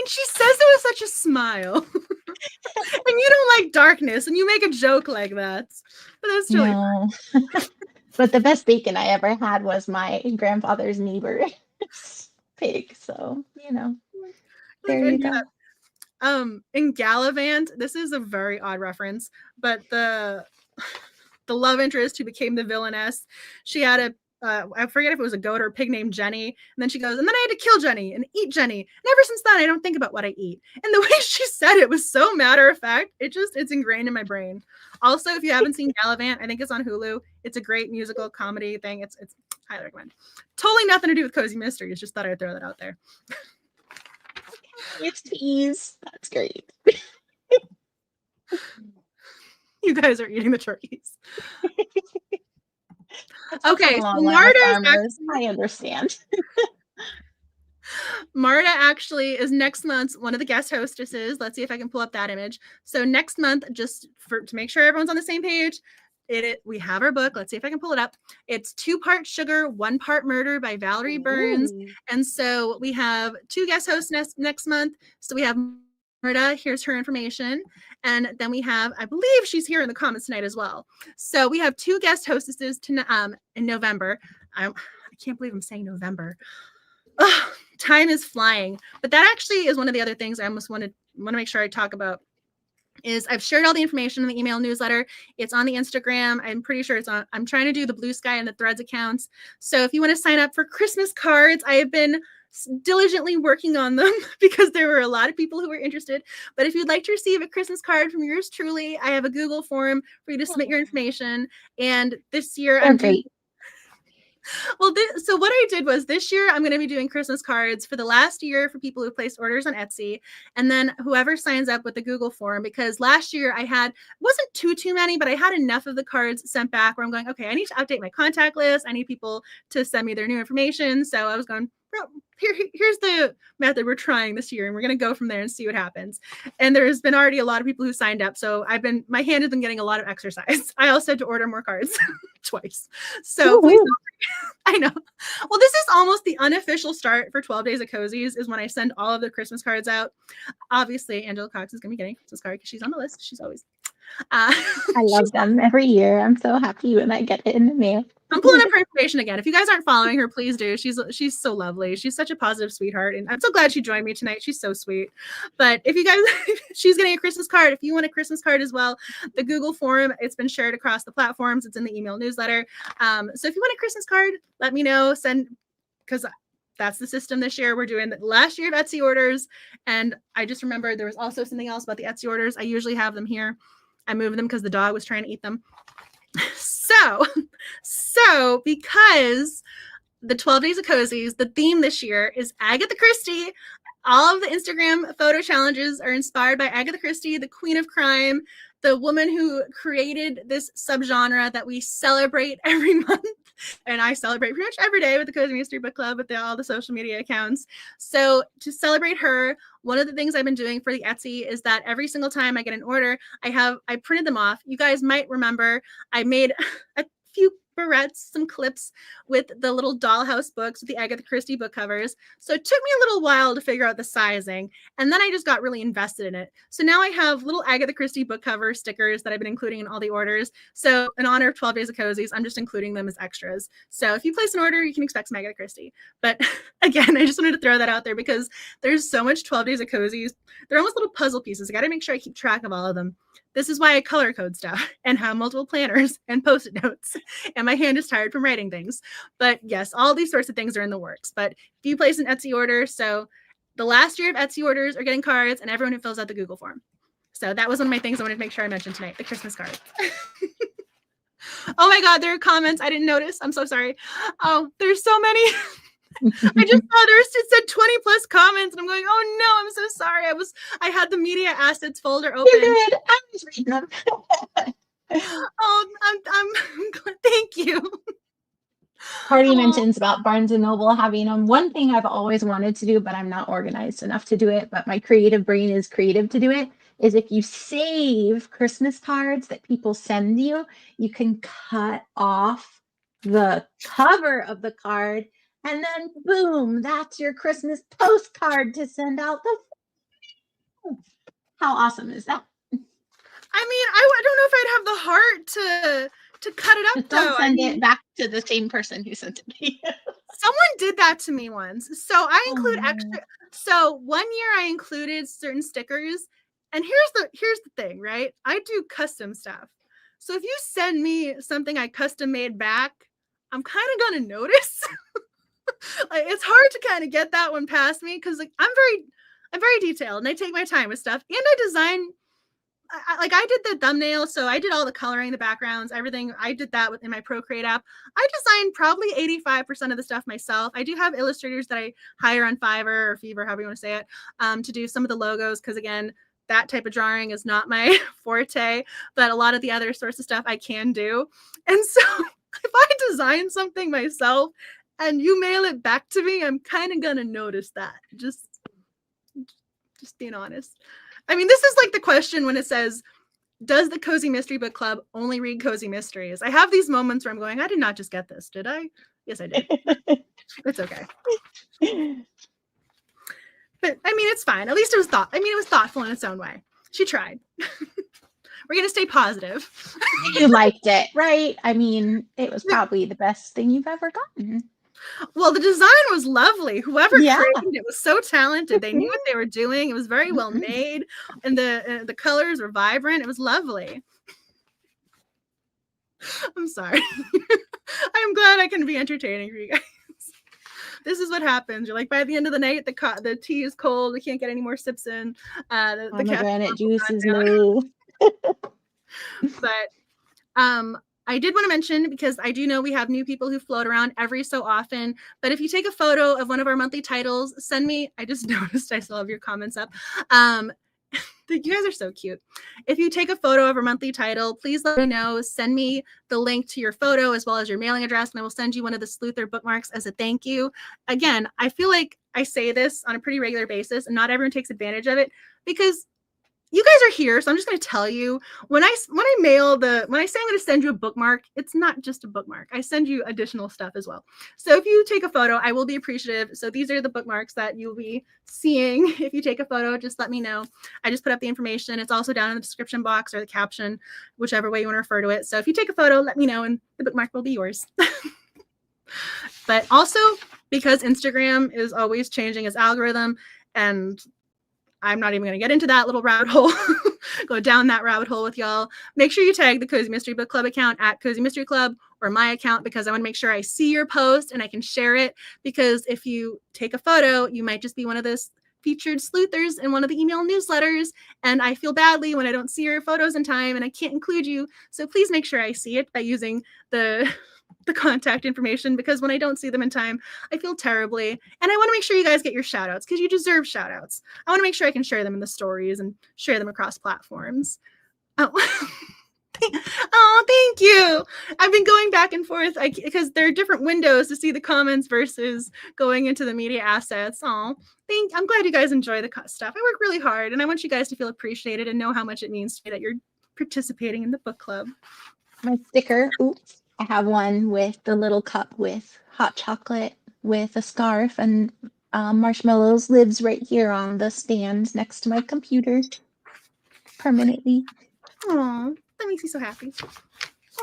she says it with such a smile. And you don't like darkness, and you make a joke like that. But that's really no. But the best bacon I ever had was my grandfather's neighbor's pig. So, there you go. In Gallivant, this is a very odd reference, but the love interest who became the villainess, she had a I forget if it was a goat or a pig named Jenny, and then she goes, and then I had to kill Jenny and eat Jenny, and ever since then I don't think about what I eat. And the way she said it was so matter of fact, it's ingrained in my brain. Also, if you haven't seen Gallivant, I think it's on Hulu. It's a great musical comedy thing. It's highly recommend. Totally nothing to do with cozy mysteries, just thought I'd throw that out there. It's tease. That's great. You guys are eating the turkeys. Okay, so Marta, I understand. Marta actually is next month's one of the guest hostesses. Let's see if I can pull up that image. So next month, just to make sure everyone's on the same page, we have our book. Let's see if I can pull it up. It's 2-part Sugar, 1-part Murder by Valerie Burns. And so we have 2 guest hosts next month. So we have Marta, here's her information. And then we have, I believe she's here in the comments tonight as well. So we have 2 guest hostesses in November. I can't believe I'm saying November. Oh, time is flying. But that actually is one of the other things I almost want to make sure I talk about. Is I've shared all the information in the email newsletter. It's on the Instagram. I'm pretty sure it's on. I'm trying to do the Blue Sky and the Threads accounts. So if you want to sign up for Christmas cards, I have been diligently working on them because there were a lot of people who were interested. But if you'd like to receive a Christmas card from yours truly, I have a Google form for you to submit your information. And this year, I'm great. Well, so what I did was this year I'm going to be doing Christmas cards for the last year for people who placed orders on Etsy, and then whoever signs up with the Google form, because last year wasn't too many, but I had enough of the cards sent back where I'm going, okay, I need to update my contact list. I need people to send me their new information. So I was going, here's the method we're trying this year, and we're going to go from there and see what happens. And there's been already a lot of people who signed up, so my hand has been getting a lot of exercise. I also had to order more cards twice, so please don't. I know. Well, this is almost the unofficial start for 12 Days of Cozies is when I send all of the Christmas cards out. Obviously, Angela Cox is going to be getting a Christmas card because she's on the list. She's always. I love them every year. I'm so happy when I get it in the mail. I'm pulling up her information again. If you guys aren't following her, please do. She's so lovely. She's such a positive sweetheart, and I'm so glad she joined me tonight. She's so sweet. But if you guys, she's getting a Christmas card. If you want a Christmas card as well, the Google form, it's been shared across the platforms. It's in the email newsletter. So if you want a Christmas card, let me know. Because that's the system this year. We're doing the last year of Etsy orders, and I just remembered there was also something else about the Etsy orders. I usually have them here. I moved them because the dog was trying to eat them. So because the 12 Days of Cozies, the theme this year is Agatha Christie. All of the Instagram photo challenges are inspired by Agatha Christie, the queen of crime, the woman who created this subgenre that we celebrate every month. And I celebrate pretty much every day with the Cozy Mystery Book Club with all the social media accounts. So to celebrate her, one of the things I've been doing for the Etsy is that every single time I get an order, I printed them off. You guys might remember I made a few barrettes, some clips with the little dollhouse books with the Agatha Christie book covers. So it took me a little while to figure out the sizing, and then I just got really invested in it. So now I have little Agatha Christie book cover stickers that I've been including in all the orders. So in honor of 12 Days of Cozies, I'm just including them as extras. So if you place an order, you can expect some Agatha Christie. But again, I just wanted to throw that out there because there's so much 12 Days of Cozies. They're almost little puzzle pieces. I got to make sure I keep track of all of them. This is why I color code stuff and have multiple planners and post-it notes. And my hand is tired from writing things. But yes, all these sorts of things are in the works. But if you place an Etsy order, so the last year of Etsy orders are getting cards, and everyone who fills out the Google form. So that was one of my things I wanted to make sure I mentioned tonight, the Christmas cards. Oh my God, there are comments I didn't notice. I'm so sorry. Oh, there's so many. I just saw it said 20 plus comments, and I'm going, oh no, I'm so sorry. I had the media assets folder open. You're good. I was reading them. Oh, I'm glad. Thank you. Party mentions about Barnes and Noble having them. One thing I've always wanted to do, but I'm not organized enough to do it, but my creative brain is creative to do it, is if you save Christmas cards that people send you, you can cut off the cover of the card, and then boom, that's your Christmas postcard to send out. How awesome is that? I mean, I don't know if I'd have the heart to cut it up. Just don't send it back to the same person who sent it to you. Someone did that to me once. So I include extra. So one year I included certain stickers, and here's the thing, right? I do custom stuff. So if you send me something I custom made back, I'm kind of gonna notice. Like, it's hard to kind of get that one past me because like I'm very detailed and I take my time with stuff, and I design. I did the thumbnail, so I did all the coloring, the backgrounds, everything. I did that in my Procreate app. I designed probably 85% of the stuff myself. I do have illustrators that I hire on Fiverr or Fever, however you want to say it, to do some of the logos, because again, that type of drawing is not my forte, but a lot of the other sorts of stuff I can do. And so if I design something myself and you mail it back to me, I'm kind of gonna notice that. Just being honest. I mean, this is like the question when it says, does the Cozy Mystery Book Club only read cozy mysteries? I have these moments where I'm going, I did not just get this, did I? Yes, I did. It's okay. But I mean, it's fine. At least it was thoughtful in its own way. She tried. We're going to stay positive. You liked it, right? I mean, it was probably the best thing you've ever gotten. Well, the design was lovely. Whoever created it was so talented. They knew what they were doing. It was very well made, and the colors were vibrant. It was lovely. I'm sorry. I'm glad I can be entertaining for you guys. This is what happens. You're like, by the end of the night, the tea is cold. We can't get any more sips in. The pomegranate juice is low. But I did want to mention, because I do know we have new people who float around every so often, but if you take a photo of one of our monthly titles, send me, I just noticed I still have your comments up. You guys are so cute. If you take a photo of our monthly title, please let me know. Send me the link to your photo as well as your mailing address, and I will send you one of the Sleuther bookmarks as a thank you. Again, I feel like I say this on a pretty regular basis, and not everyone takes advantage of it, because you guys are here, so I'm just going to tell you, when I say I'm going to send you a bookmark, it's not just a bookmark. I send you additional stuff as well. So if you take a photo, I will be appreciative. So these are the bookmarks that you'll be seeing. If you take a photo, just let me know. I just put up the information. It's also down in the description box or the caption, whichever way you want to refer to it. So if you take a photo, let me know, and the bookmark will be yours. But also, because Instagram is always changing its algorithm, and I'm not even going to get into that little rabbit hole, go down that rabbit hole with y'all. Make sure you tag the Cozy Mystery Book Club account at Cozy Mystery Club, or my account, because I want to make sure I see your post and I can share it. Because if you take a photo, you might just be one of those featured sleuthers in one of the email newsletters. And I feel badly when I don't see your photos in time and I can't include you. So please make sure I see it by using the contact information, because when I don't see them in time, I feel terribly. And I want to make sure you guys get your shout outs, because you deserve shout outs. I want to make sure I can share them in the stories and share them across platforms. Oh, oh, thank you. I've been going back and forth because there are different windows to see the comments versus going into the media assets. Oh, I'm glad you guys enjoy the stuff. I work really hard, and I want you guys to feel appreciated and know how much it means to me that you're participating in the book club. My sticker. Oops. I have one with the little cup with hot chocolate with a scarf and marshmallows. Lives right here on the stand next to my computer permanently. Oh, that makes me so happy. Yeah.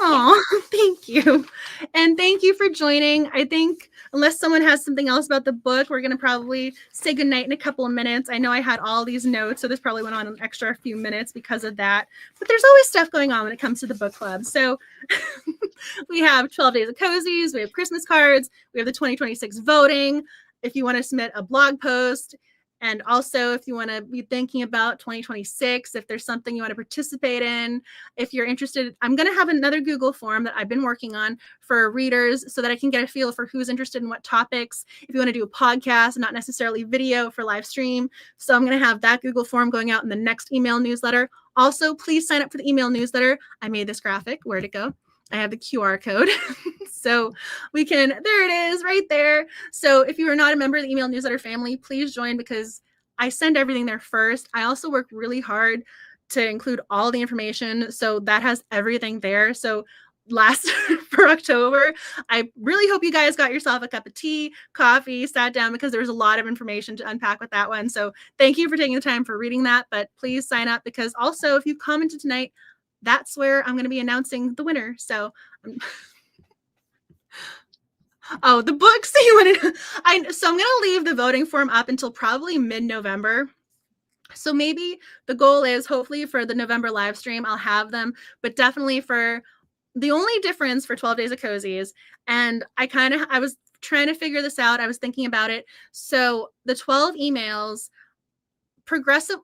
Oh, thank you. And thank you for joining. I think unless someone has something else about the book, we're going to probably say goodnight in a couple of minutes. I know I had all these notes, so this probably went on an extra few minutes because of that. But there's always stuff going on when it comes to the book club. So we have 12 Days of Cozies. We have Christmas cards. We have the 2026 voting. If you want to submit a blog post, and also if you want to be thinking about 2026, if there's something you want to participate in, if you're interested, I'm going to have another Google form that I've been working on for readers so that I can get a feel for who's interested in what topics. If you want to do a podcast, not necessarily video for live stream. So I'm going to have that Google form going out in the next email newsletter. Also, please sign up for the email newsletter. I made this graphic. Where'd it go? I have the QR code. So we can, there it is right there. So if you are not a member of the email newsletter family, please join because I send everything there first. I also work really hard to include all the information. So that has everything there. So last for October, I really hope you guys got yourself a cup of tea, coffee, sat down because there's a lot of information to unpack with that one. So thank you for taking the time for reading that, but please sign up because also if you commented tonight, that's where I'm going to be announcing the winner. So oh, the books that you wanted. So I'm going to leave the voting form up until probably mid-November. So maybe the goal is hopefully for the November live stream, I'll have them, but definitely for the only difference for 12 Days of Cozies. And I was trying to figure this out. I was thinking about it. So the 12 emails, progressive.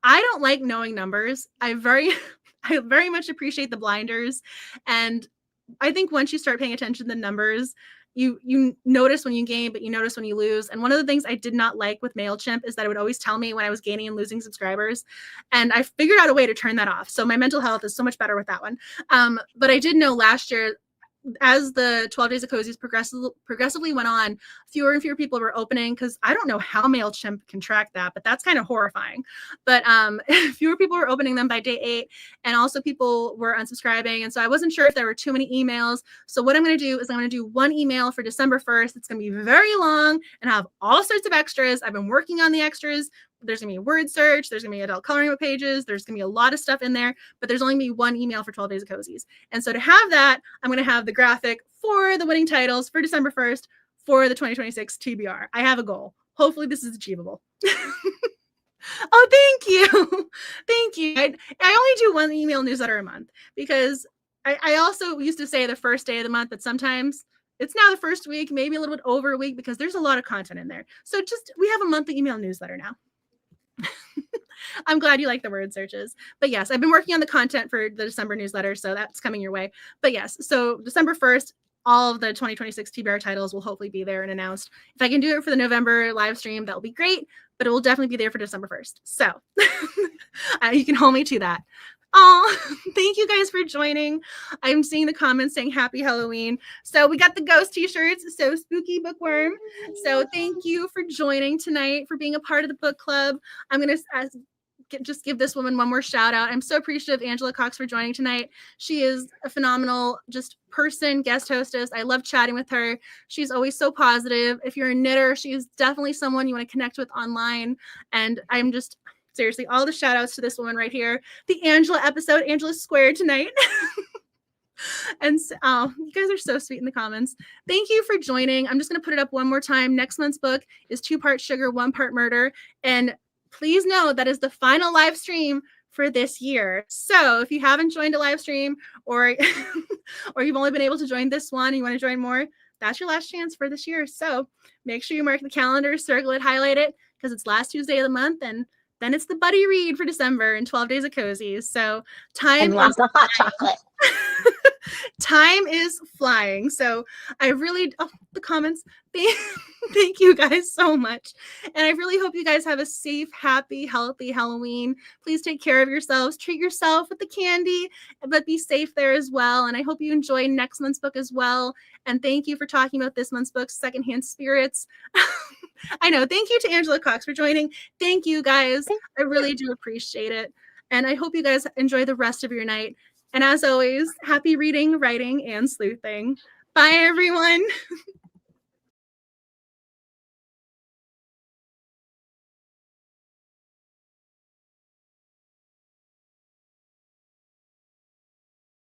I don't like knowing numbers. I very much appreciate the blinders. And I think once you start paying attention to the numbers, you notice when you gain, but you notice when you lose. And one of the things I did not like with MailChimp is that it would always tell me when I was gaining and losing subscribers. And I figured out a way to turn that off. So my mental health is so much better with that one. But I did know last year, as the 12 Days of Cozies progressively went on, fewer and fewer people were opening because I don't know how MailChimp can track that, but that's kind of horrifying. But fewer people were opening them by day 8, and also people were unsubscribing. And so I wasn't sure if there were too many emails. So what I'm going to do is I'm going to do one email for December 1st. It's going to be very long and have all sorts of extras. I've been working on the extras. There's going to be a word search. There's going to be adult coloring book pages. There's going to be a lot of stuff in there, but there's only going to be one email for 12 Days of Cozies. And so to have that, I'm going to have the graphic for the winning titles for December 1st for the 2026 TBR. I have a goal. Hopefully this is achievable. Oh, thank you. Thank you. I only do one email newsletter a month because I also used to say the first day of the month, but sometimes it's now the first week, maybe a little bit over a week because there's a lot of content in there. So we have a monthly email newsletter now. I'm glad you like the word searches. But yes, I've been working on the content for the December newsletter, so that's coming your way. But yes, so December 1st, all of the 2026 TBR titles will hopefully be there and announced. If I can do it for the November live stream, that will be great, but it will definitely be there for December 1st. So you can hold me to that. Oh, thank you guys for joining. I'm seeing the comments saying happy Halloween. So we got the ghost t-shirts, so spooky bookworm. So thank you for joining tonight, for being a part of the book club. I'm going to just give this woman one more shout out. I'm so appreciative of Angela Cox for joining tonight. She is a phenomenal just person, guest hostess. I love chatting with her. She's always so positive. If you're a knitter, she is definitely someone you want to connect with online. And I'm just seriously, all the shout outs to this woman right here. The Angela episode, Angela's squared tonight. And so, oh, you guys are so sweet in the comments. Thank you for joining. I'm just going to put it up one more time. Next month's book is 2 part sugar, 1 part murder. And please know that is the final live stream for this year. So if you haven't joined a live stream or you've only been able to join this one and you want to join more, that's your last chance for this year. So make sure you mark the calendar, circle it, highlight it, because it's last Tuesday of the month. And then it's the buddy read for December and 12 Days of Cozies. So time and lots of hot chocolate. Time is flying. So I really, the comments, thank you guys so much. And I really hope you guys have a safe, happy, healthy Halloween. Please take care of yourselves. Treat yourself with the candy, but be safe there as well. And I hope you enjoy next month's book as well. And thank you for talking about this month's book, Secondhand Spirits. I know. Thank you to Angela Cox for joining. Thank you guys. I really do appreciate it. And I hope you guys enjoy the rest of your night. And as always, happy reading, writing, and sleuthing. Bye, everyone.